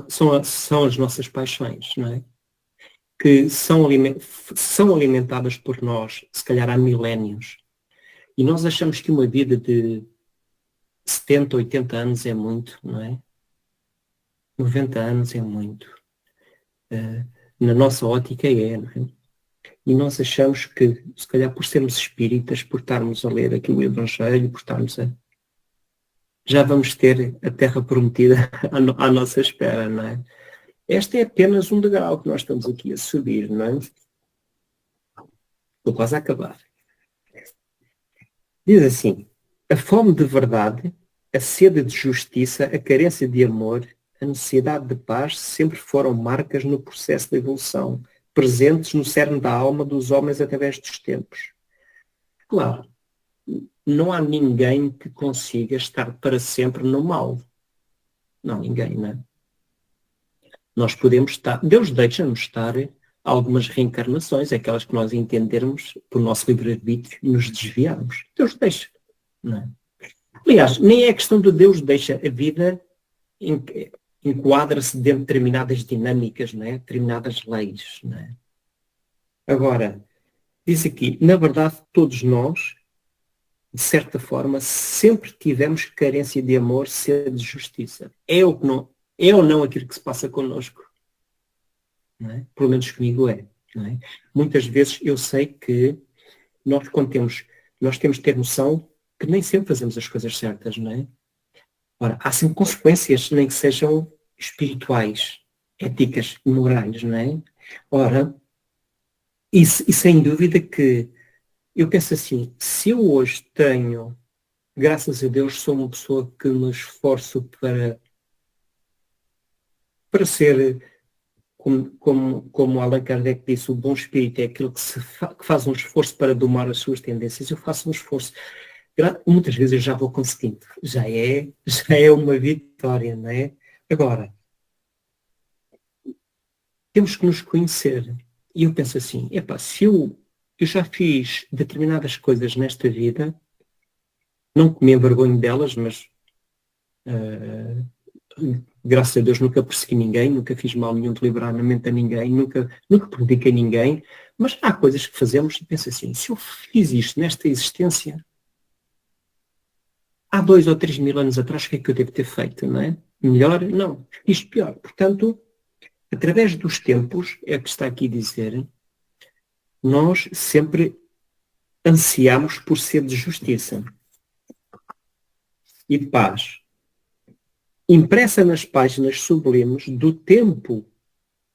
São as nossas paixões, não é? Que são alimentadas por nós, se calhar há milénios. E nós achamos que uma vida de 70, 80 anos é muito, não é? 90 anos é muito. Na nossa ótica não é? E nós achamos que, se calhar por sermos espíritas, por estarmos a ler aqui o Evangelho, por estarmos já vamos ter a terra prometida à nossa espera, não é? Este é apenas um degrau que nós estamos aqui a subir, não é? Estou quase a acabar. Diz assim, a fome de verdade, a sede de justiça, a carência de amor, a necessidade de paz sempre foram marcas no processo de evolução, presentes no cerne da alma dos homens através dos tempos. Claro, não há ninguém que consiga estar para sempre no mal. Não, ninguém, não é? Nós podemos estar, Deus deixa-nos estar algumas reencarnações, aquelas que nós entendermos por nosso livre-arbítrio nos desviarmos. Deus deixa, não é? Aliás, nem é questão de Deus deixa, a vida enquadra-se dentro de determinadas dinâmicas, não é? Determinadas leis, não é? Agora, diz aqui, na verdade, todos nós, de certa forma, sempre tivemos carência de amor, sede de justiça. É o que não, É ou não aquilo que se passa connosco? Não é? Pelo menos comigo é. Não é? Muitas vezes eu sei que nós temos de ter noção que nem sempre fazemos as coisas certas, não é? Ora, há sempre consequências, nem que sejam espirituais, éticas, morais, não é? Ora, e sem dúvida que eu penso assim, se eu hoje tenho, graças a Deus, sou uma pessoa que me esforço para ser, como Allan Kardec disse, o bom espírito é aquele que faz um esforço para domar as suas tendências. Eu faço um esforço. Muitas vezes eu já vou conseguindo. Já é uma vitória, não é? Agora, temos que nos conhecer. E eu penso assim, se eu já fiz determinadas coisas nesta vida, não que me envergonho delas, mas graças a Deus nunca persegui ninguém, nunca fiz mal nenhum deliberadamente a ninguém, nunca prejudiquei ninguém, mas há coisas que fazemos e penso assim, se eu fiz isto nesta existência, há 2 ou 3 mil anos atrás, o que é que eu devo ter feito, não é? Melhor? Não. Isto pior. Portanto, através dos tempos, é que está aqui a dizer, nós sempre ansiamos por sede de justiça e de paz, impressa nas páginas sublimes do tempo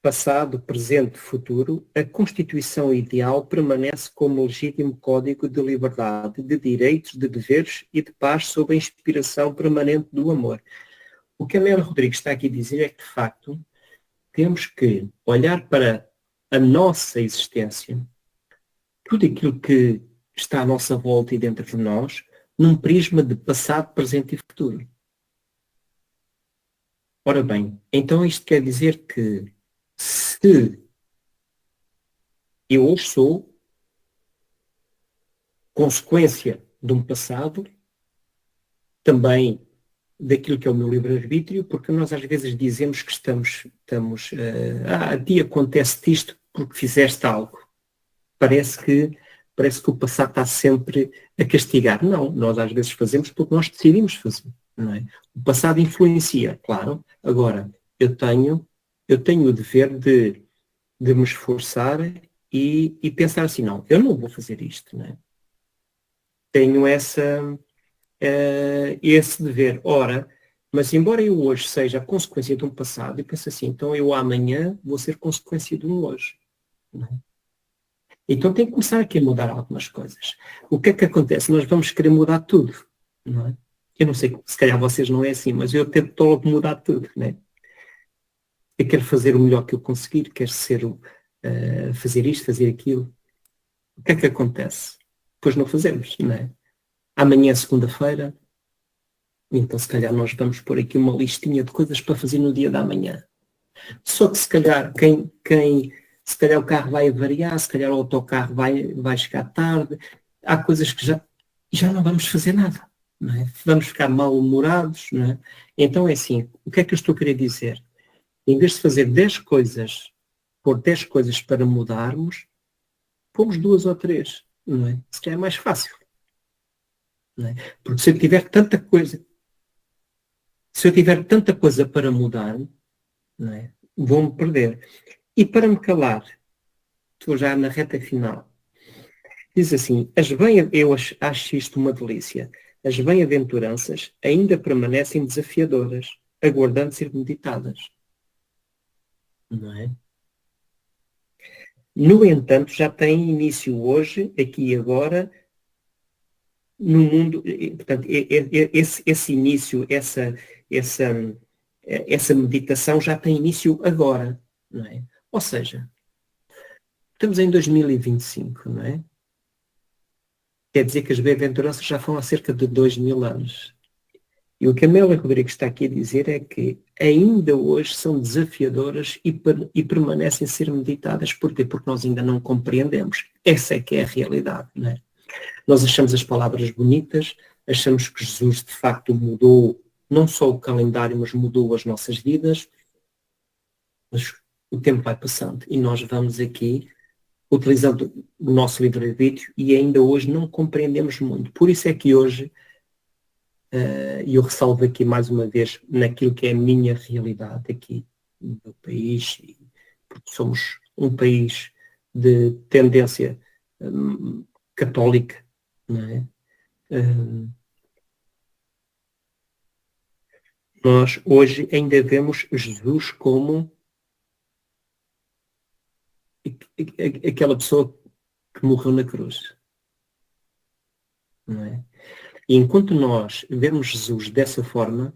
passado, presente, futuro, a Constituição Ideal permanece como legítimo código de liberdade, de direitos, de deveres e de paz sob a inspiração permanente do amor. O que a Amélia Rodrigues está aqui a dizer é que, de facto, temos que olhar para a nossa existência, tudo aquilo que está à nossa volta e dentro de nós, num prisma de passado, presente e futuro. Ora bem, então isto quer dizer que se eu hoje sou consequência de um passado, também daquilo que é o meu livre-arbítrio, porque nós às vezes dizemos que estamos a ti acontece isto porque fizeste algo. Parece que o passado está sempre a castigar. Não, nós às vezes fazemos porque nós decidimos fazer. Não é? O passado influencia, claro. Agora, eu tenho o dever de me esforçar e pensar assim, não, eu não vou fazer isto. Não é? Tenho esse dever. Ora, mas embora eu hoje seja a consequência de um passado, eu penso assim, então eu amanhã vou ser consequência de um hoje. Não é? Então tem que começar aqui a mudar algumas coisas. O que é que acontece? Nós vamos querer mudar tudo, não é? Eu não sei, se calhar vocês não é assim, mas eu tento logo mudar tudo, não é? Eu quero fazer o melhor que eu conseguir, quero fazer isto, fazer aquilo. O que é que acontece? Depois não fazemos, não é? Amanhã é segunda-feira, então se calhar nós vamos pôr aqui uma listinha de coisas para fazer no dia da manhã. Só que se calhar se calhar o carro vai variar, se calhar o autocarro vai chegar tarde, há coisas que já não vamos fazer nada, não é? Vamos ficar mal-humorados, não é? Então é assim, o que é que eu estou a querer dizer? Em vez de fazer 10 coisas, pôr 10 coisas para mudarmos, pomos 2 ou 3, não é? Se calhar é mais fácil, não é? Porque se eu tiver tanta coisa para mudar, não é? Vou-me perder. E para me calar, estou já na reta final, diz assim, eu acho isto uma delícia. As bem-aventuranças ainda permanecem desafiadoras, aguardando ser meditadas. Não é? No entanto, já tem início hoje, aqui e agora, no mundo, portanto, esse início, essa meditação já tem início agora, não é? Ou seja, estamos em 2025, não é? Quer dizer que as bem-aventuranças já foram há cerca de 2000 anos. E o que a Amélia Rodrigues está aqui a dizer é que ainda hoje são desafiadoras e permanecem a ser meditadas. Porquê? Porque nós ainda não compreendemos. Essa é que é a realidade, não é? Nós achamos as palavras bonitas, achamos que Jesus de facto mudou não só o calendário, mas mudou as nossas vidas. Mas o tempo vai passando e nós vamos aqui utilizando o nosso livre-arbítrio e ainda hoje não compreendemos muito. Por isso é que hoje e eu ressalvo aqui mais uma vez naquilo que é a minha realidade aqui no meu país, porque somos um país de tendência católica, não é? Nós hoje ainda vemos Jesus como aquela pessoa que morreu na cruz, não é? E enquanto nós vemos Jesus dessa forma,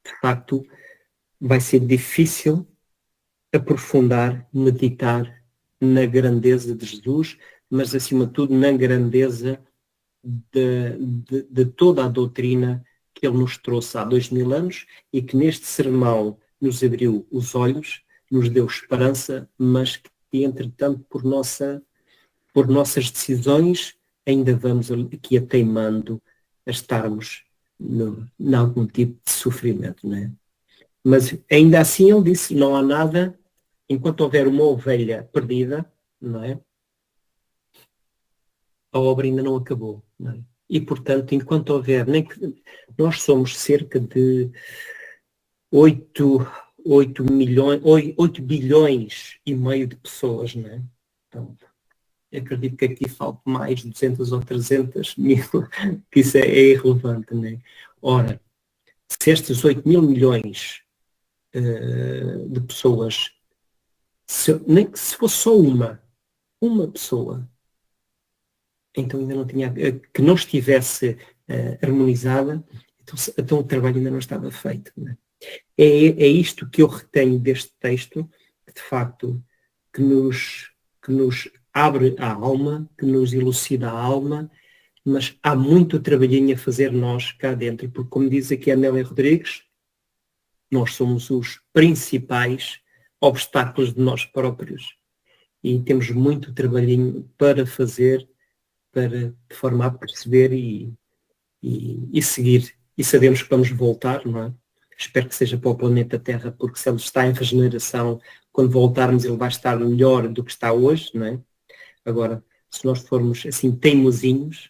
de facto, vai ser difícil aprofundar, meditar na grandeza de Jesus, mas acima de tudo na grandeza de toda a doutrina que ele nos trouxe há 2000 anos e que neste sermão nos abriu os olhos, nos deu esperança, mas que entretanto por nossas decisões ainda vamos aqui a teimando a estarmos em algum tipo de sofrimento, não é? Mas ainda assim ele disse, não há nada, enquanto houver uma ovelha perdida, não é? A obra ainda não acabou, não é? E portanto, enquanto houver, nem que nós somos cerca de 8 bilhões e meio de pessoas, não é? Então, eu acredito que aqui falta mais de 200 ou 300 mil, que isso é irrelevante, não é? Ora, se estes 8 mil milhões de pessoas, nem que se fosse só uma pessoa, então ainda não tinha, que não estivesse harmonizada, então o trabalho ainda não estava feito. Não é? É isto que eu retenho deste texto, que de facto que nos abre a alma, que nos elucida a alma, mas há muito trabalhinho a fazer nós cá dentro, porque como diz aqui a Amélia Rodrigues, nós somos os principais obstáculos de nós próprios e temos muito trabalhinho para fazer, de forma a perceber e seguir. E sabemos que vamos voltar, não é? Espero que seja para o planeta Terra, porque se ele está em regeneração, quando voltarmos ele vai estar melhor do que está hoje, não é? Agora, se nós formos assim teimosinhos,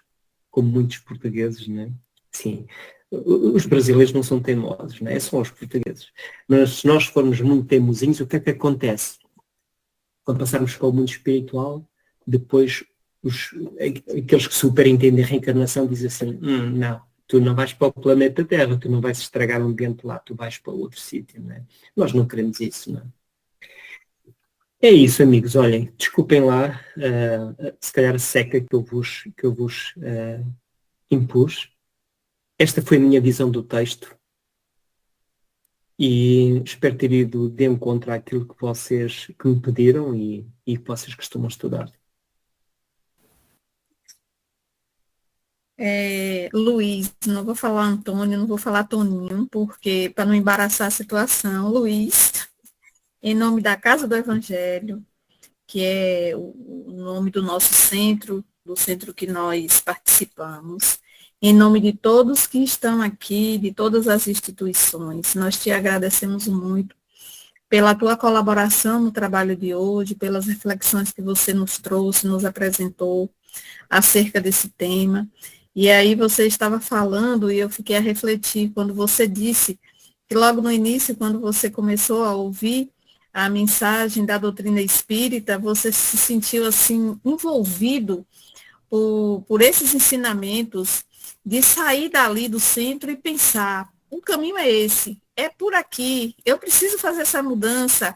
como muitos portugueses, não é? Sim, os brasileiros não são teimosos, não é? São os portugueses. Mas se nós formos muito teimosinhos, o que é que acontece? Quando passarmos para o mundo espiritual, depois aqueles que superentendem a reencarnação dizem assim, não, tu não vais para o planeta Terra, tu não vais estragar o ambiente lá, tu vais para outro sítio, não é? Nós não queremos isso, não é? É isso, amigos, olhem, desculpem lá, se calhar a seca que eu vos impus. Esta foi a minha visão do texto e espero ter ido de encontro àquilo que me pediram e que vocês costumam estudar. Luiz, não vou falar Antônio, não vou falar Toninho, porque para não embaraçar a situação, Luiz, em nome da Casa do Evangelho, que é o nome do nosso centro, do centro que nós participamos, em nome de todos que estão aqui, de todas as instituições, nós te agradecemos muito pela tua colaboração no trabalho de hoje, pelas reflexões que você nos trouxe, nos apresentou acerca desse tema. E aí você estava falando e eu fiquei a refletir quando você disse que logo no início, quando você começou a ouvir a mensagem da doutrina espírita, você se sentiu assim envolvido por esses ensinamentos de sair dali do centro e pensar, o caminho é esse, é por aqui, eu preciso fazer essa mudança.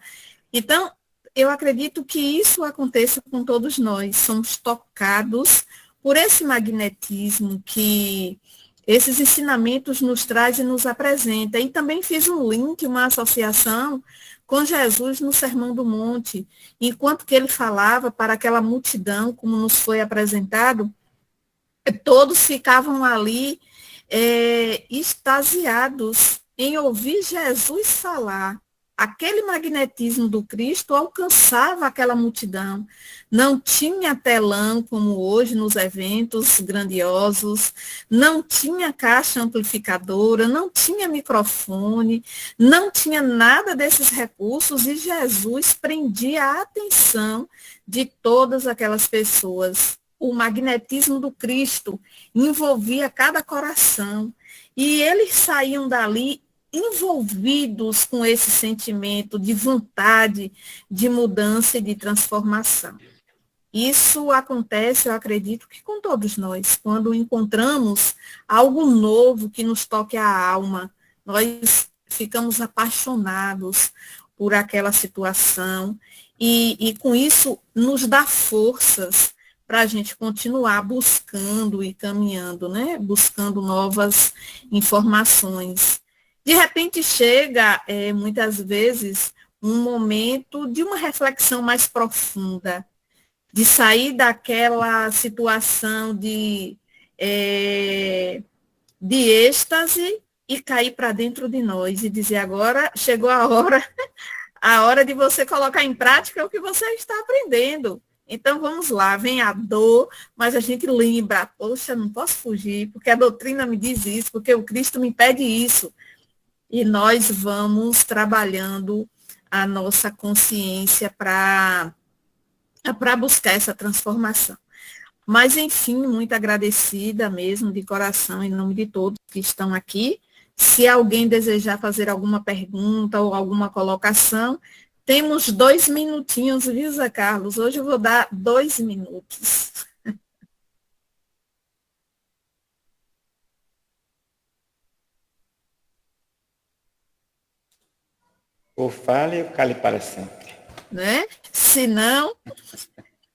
Então, eu acredito que isso aconteça com todos nós, somos tocados por esse magnetismo que esses ensinamentos nos traz e nos apresenta. E também fiz um link, uma associação com Jesus no Sermão do Monte, enquanto que ele falava para aquela multidão, como nos foi apresentado, todos ficavam ali extasiados em ouvir Jesus falar. Aquele magnetismo do Cristo alcançava aquela multidão. Não tinha telão como hoje nos eventos grandiosos, não tinha caixa amplificadora, não tinha microfone, não tinha nada desses recursos e Jesus prendia a atenção de todas aquelas pessoas o magnetismo do Cristo envolvia cada coração. E eles saíam dali envolvidos com esse sentimento de vontade, de mudança e de transformação. Isso acontece, eu acredito, que com todos nós. Quando encontramos algo novo que nos toque a alma, nós ficamos apaixonados por aquela situação e com isso nos dá forças para a gente continuar buscando e caminhando, né? Buscando novas informações. De repente chega, muitas vezes, um momento de uma reflexão mais profunda, de sair daquela situação de êxtase e cair para dentro de nós e dizer, agora chegou a hora de você colocar em prática o que você está aprendendo. Então, vamos lá, vem a dor, mas a gente lembra, poxa, não posso fugir, porque a doutrina me diz isso, porque o Cristo me pede isso. E nós vamos trabalhando a nossa consciência para buscar essa transformação. Mas, enfim, muito agradecida mesmo, de coração, em nome de todos que estão aqui. Se alguém desejar fazer alguma pergunta ou alguma colocação, temos 2 minutinhos, viu, Zé Carlos? Hoje eu vou dar 2 minutos. Ou fale ou cale para sempre. Né? Se não,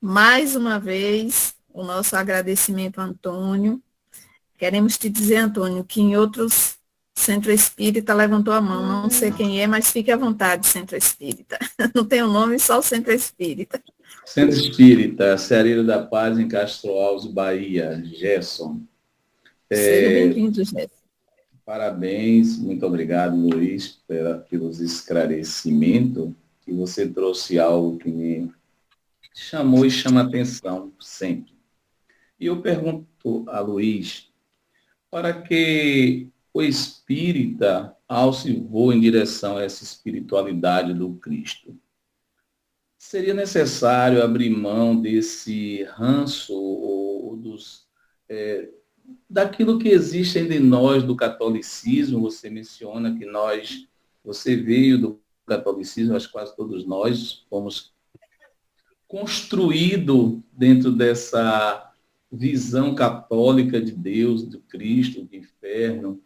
mais uma vez, o nosso agradecimento, Antônio. Queremos te dizer, Antônio, que em outros Centro Espírita levantou a mão, não sei quem é, mas fique à vontade, Centro Espírita. Não tem o nome, só o Centro Espírita. Centro Espírita, Ceareiro da Paz, em Castro Alves, Bahia, Gerson. Seja bem-vindo, Gerson. Parabéns, muito obrigado, Luiz, pelos esclarecimentos, que você trouxe algo que me chamou e chama atenção sempre. E eu pergunto a Luiz, para que o espírita, ao se voar em direção a essa espiritualidade do Cristo, seria necessário abrir mão desse ranço ou daquilo que existe em nós do catolicismo? Você menciona que você veio do catolicismo, acho que quase todos nós fomos construídos dentro dessa visão católica de Deus, do Cristo, do inferno.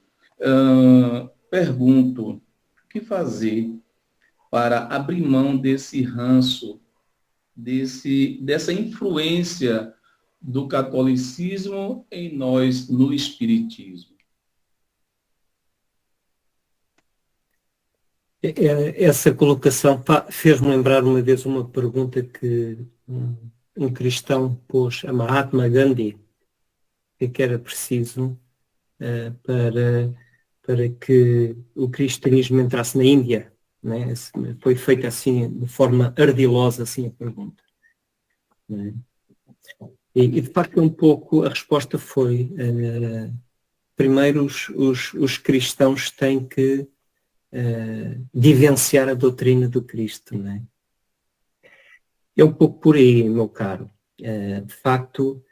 Pergunto, o que fazer para abrir mão desse ranço, dessa influência do catolicismo em nós, no espiritismo? Essa colocação fez-me lembrar uma vez uma pergunta que um cristão pôs a Mahatma Gandhi, que era preciso para que o cristianismo entrasse na Índia, né? Foi feita assim, de forma ardilosa, assim, a pergunta. Né? E de facto, um pouco, a resposta foi, primeiro os cristãos têm que vivenciar a doutrina do Cristo. Né? É um pouco por aí, meu caro. De facto,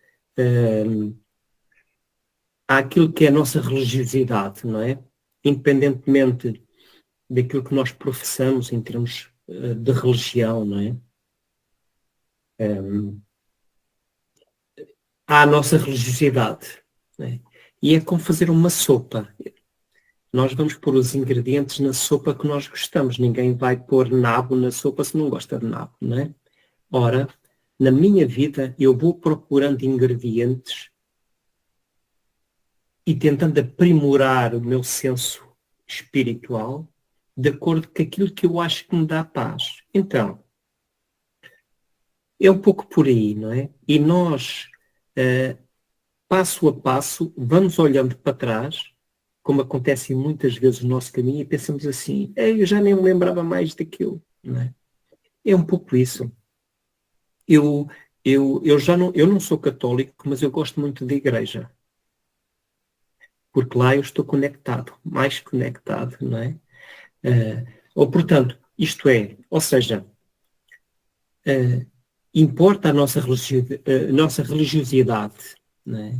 há aquilo que é a nossa religiosidade, não é? Independentemente daquilo que nós professamos em termos de religião, não é? Há a nossa religiosidade, não é? E é como fazer uma sopa. Nós vamos pôr os ingredientes na sopa que nós gostamos. Ninguém vai pôr nabo na sopa se não gosta de nabo, não é? Ora, na minha vida, eu vou procurando ingredientes e tentando aprimorar o meu senso espiritual de acordo com aquilo que eu acho que me dá paz. Então, é um pouco por aí, não é? E nós, passo a passo, vamos olhando para trás, como acontece muitas vezes no nosso caminho, e pensamos assim, eu já nem me lembrava mais daquilo, não é? É um pouco isso. Eu não sou católico, mas eu gosto muito da igreja. Porque lá eu estou conectado, mais conectado, não é? Portanto, isto é, ou seja, importa a nossa religiosidade, não é?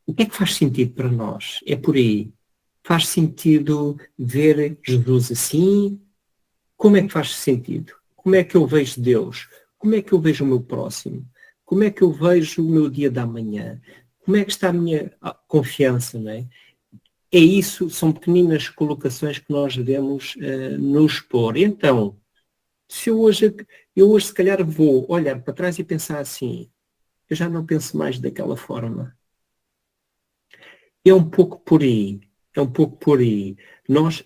O que é que faz sentido para nós? É por aí. Faz sentido ver Jesus assim? Como é que faz sentido? Como é que eu vejo Deus? Como é que eu vejo o meu próximo? Como é que eu vejo o meu dia da manhã? Como é que está a minha confiança, não é? É isso, são pequeninas colocações que nós devemos nos pôr. Então, se eu hoje se calhar vou olhar para trás e pensar assim, eu já não penso mais daquela forma. É um pouco por aí. É um pouco por aí. Nós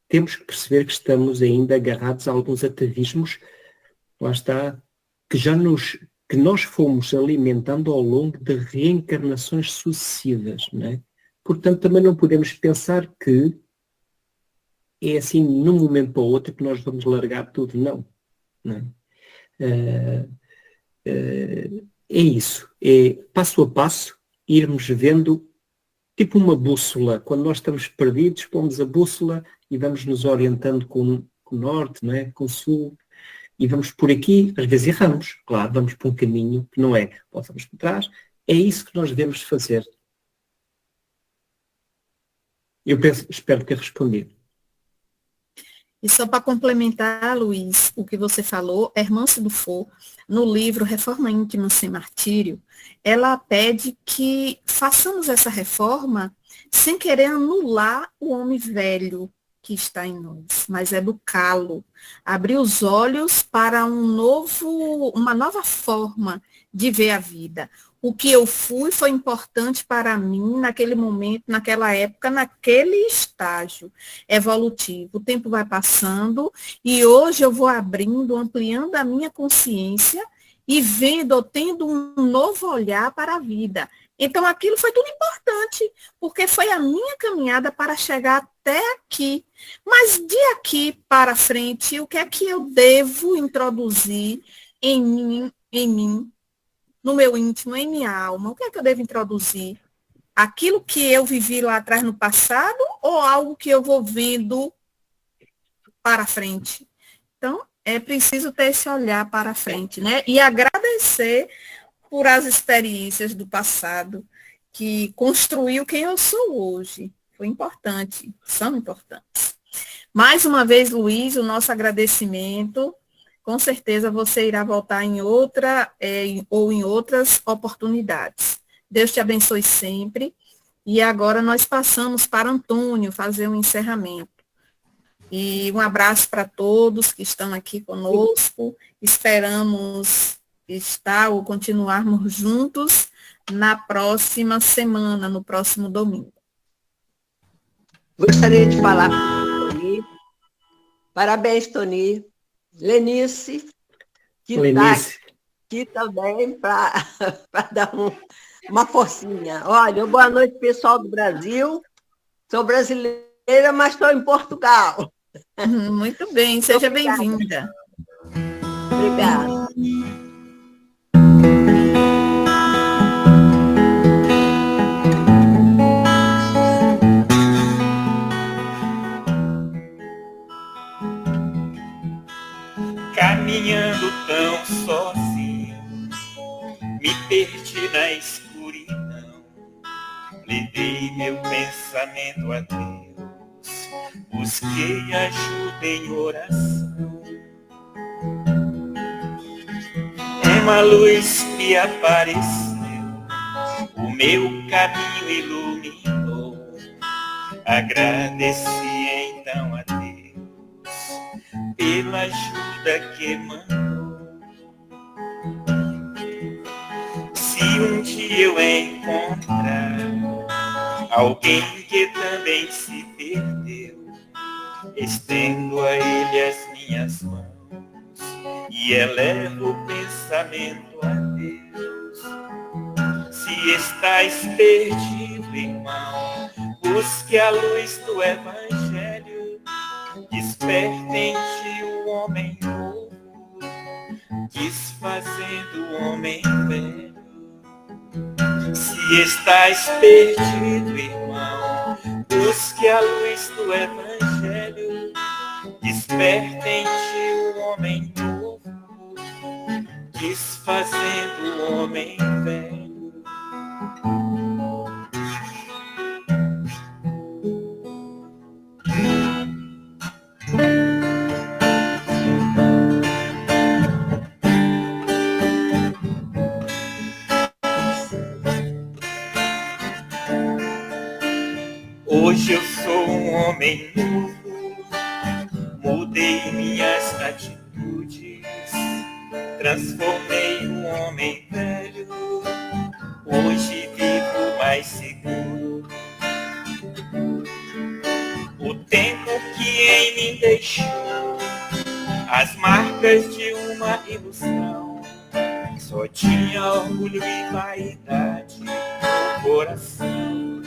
temos que perceber que estamos ainda agarrados a alguns atavismos, lá está, que nós fomos alimentando ao longo de reencarnações sucessivas, não é? Portanto, também não podemos pensar que é assim, de um momento para o outro, que nós vamos largar tudo. Não. Não é? É isso. É passo a passo, irmos vendo, tipo uma bússola. Quando nós estamos perdidos, pomos a bússola e vamos nos orientando com o norte, não é? Com o sul. E vamos por aqui, às vezes erramos. Claro, vamos por um caminho que não é. Voltamos para trás. É isso que nós devemos fazer. Espero ter respondido. E só para complementar, Luiz, o que você falou, Hermance Dufour, no livro Reforma Íntima Sem Martírio, ela pede que façamos essa reforma sem querer anular o homem velho que está em nós, mas educá-lo, abrir os olhos para uma nova forma de ver a vida. O que eu fui foi importante para mim naquele momento, naquela época, naquele estágio evolutivo. O tempo vai passando e hoje eu vou abrindo, ampliando a minha consciência e vendo, tendo um novo olhar para a vida. Então, aquilo foi tudo importante, porque foi a minha caminhada para chegar até aqui. Mas de aqui para frente, o que é que eu devo introduzir em mim, no meu íntimo, em minha alma? O que é que eu devo introduzir? Aquilo que eu vivi lá atrás no passado ou algo que eu vou vendo para frente? Então, é preciso ter esse olhar para frente, né? E agradecer por as experiências do passado que construiu quem eu sou hoje. Foi importante, são importantes. Mais uma vez, Luiz, o nosso agradecimento. Com certeza você irá voltar em ou em outras oportunidades. Deus te abençoe sempre. E agora nós passamos para Antônio fazer um encerramento. E um abraço para todos que estão aqui conosco. Esperamos estar ou continuarmos juntos na próxima semana, no próximo domingo. Gostaria de falar com o Tony. Parabéns, Tony. Lenice, que está aqui também para dar uma forcinha. Olha, boa noite, pessoal do Brasil. Sou brasileira, mas estou em Portugal. Muito bem, seja bem-vinda. Obrigada. Caminhando tão sozinho, me perdi na escuridão, levei meu pensamento a Deus, busquei ajuda em oração. Uma luz me apareceu, o meu caminho iluminou, agradeci então a Deus pela ajuda que mandou. Se um dia eu encontrar alguém que também se perdeu, estendo a ele as minhas mãos e elevo o pensamento a Deus. Se estás perdido, irmão, busque a luz do Evangelho. Desperta em ti o homem novo, desfazendo o homem velho. Se estás perdido, irmão, busque a luz do Evangelho. Desperta em ti o homem novo, desfazendo o homem velho. Hoje eu sou um homem novo, mudei minhas atitudes, transformei um homem velho, hoje vivo mais seguro. O tempo que em mim deixou as marcas de uma ilusão, só tinha orgulho e vaidade no coração.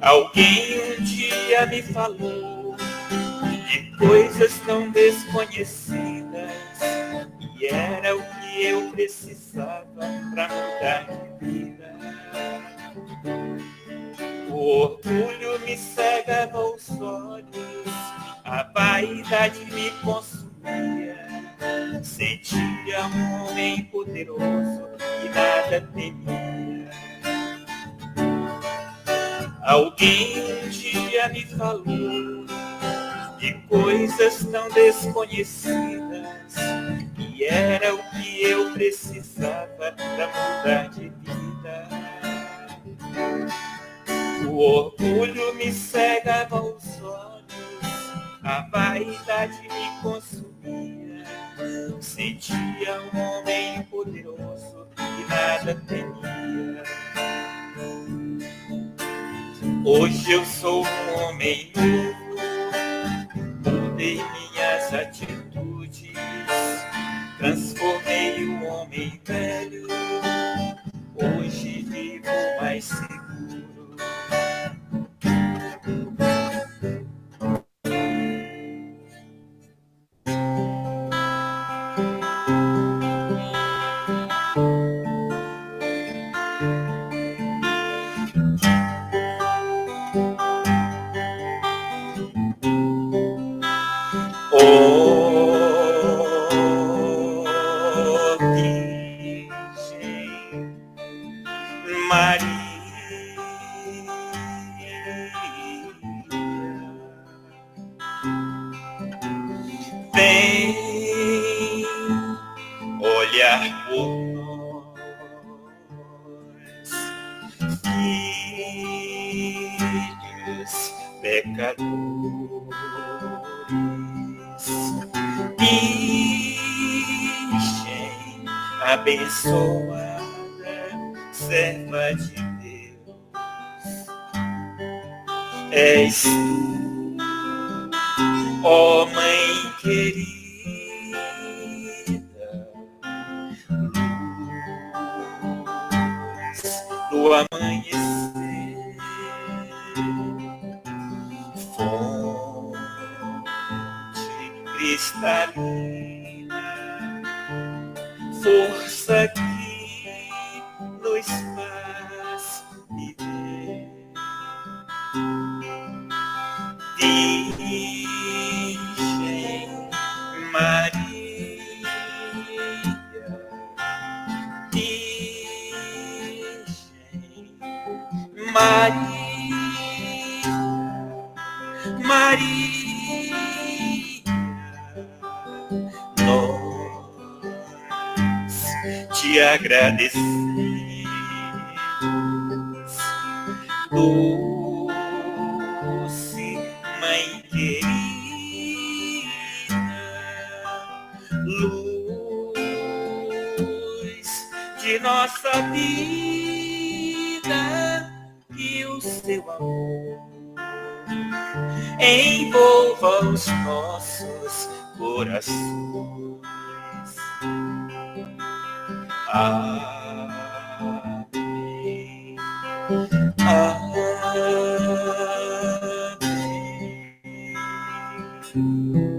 Alguém um dia me falou de coisas tão desconhecidas, e era o que eu precisava para mudar de vida. O orgulho me cegava os olhos, a vaidade me consumia. Sentia um homem poderoso e nada temia. Alguém um dia me falou de coisas tão desconhecidas, e era o que eu precisava para mudar de vida. O orgulho me cegava os olhos, a vaidade me consumia. Sentia um homem poderoso e nada temia. Hoje eu sou um homem novo, mudei minhas atitudes, transformei um homem velho, hoje vivo mais seguro. Vem olhar por nós, filhos pecadores, Virgem abençoada, serva de Deus, és tu, ó Mãe querida, luz do amanhecer, fonte cristalina, força que nos faz viver. Virgem Maria, Virgem Maria, Maria, nós te agradecemos, doce Mãe querida, luz de nossa vida, que o seu amor envolva os nossos corações. Amém. Amém.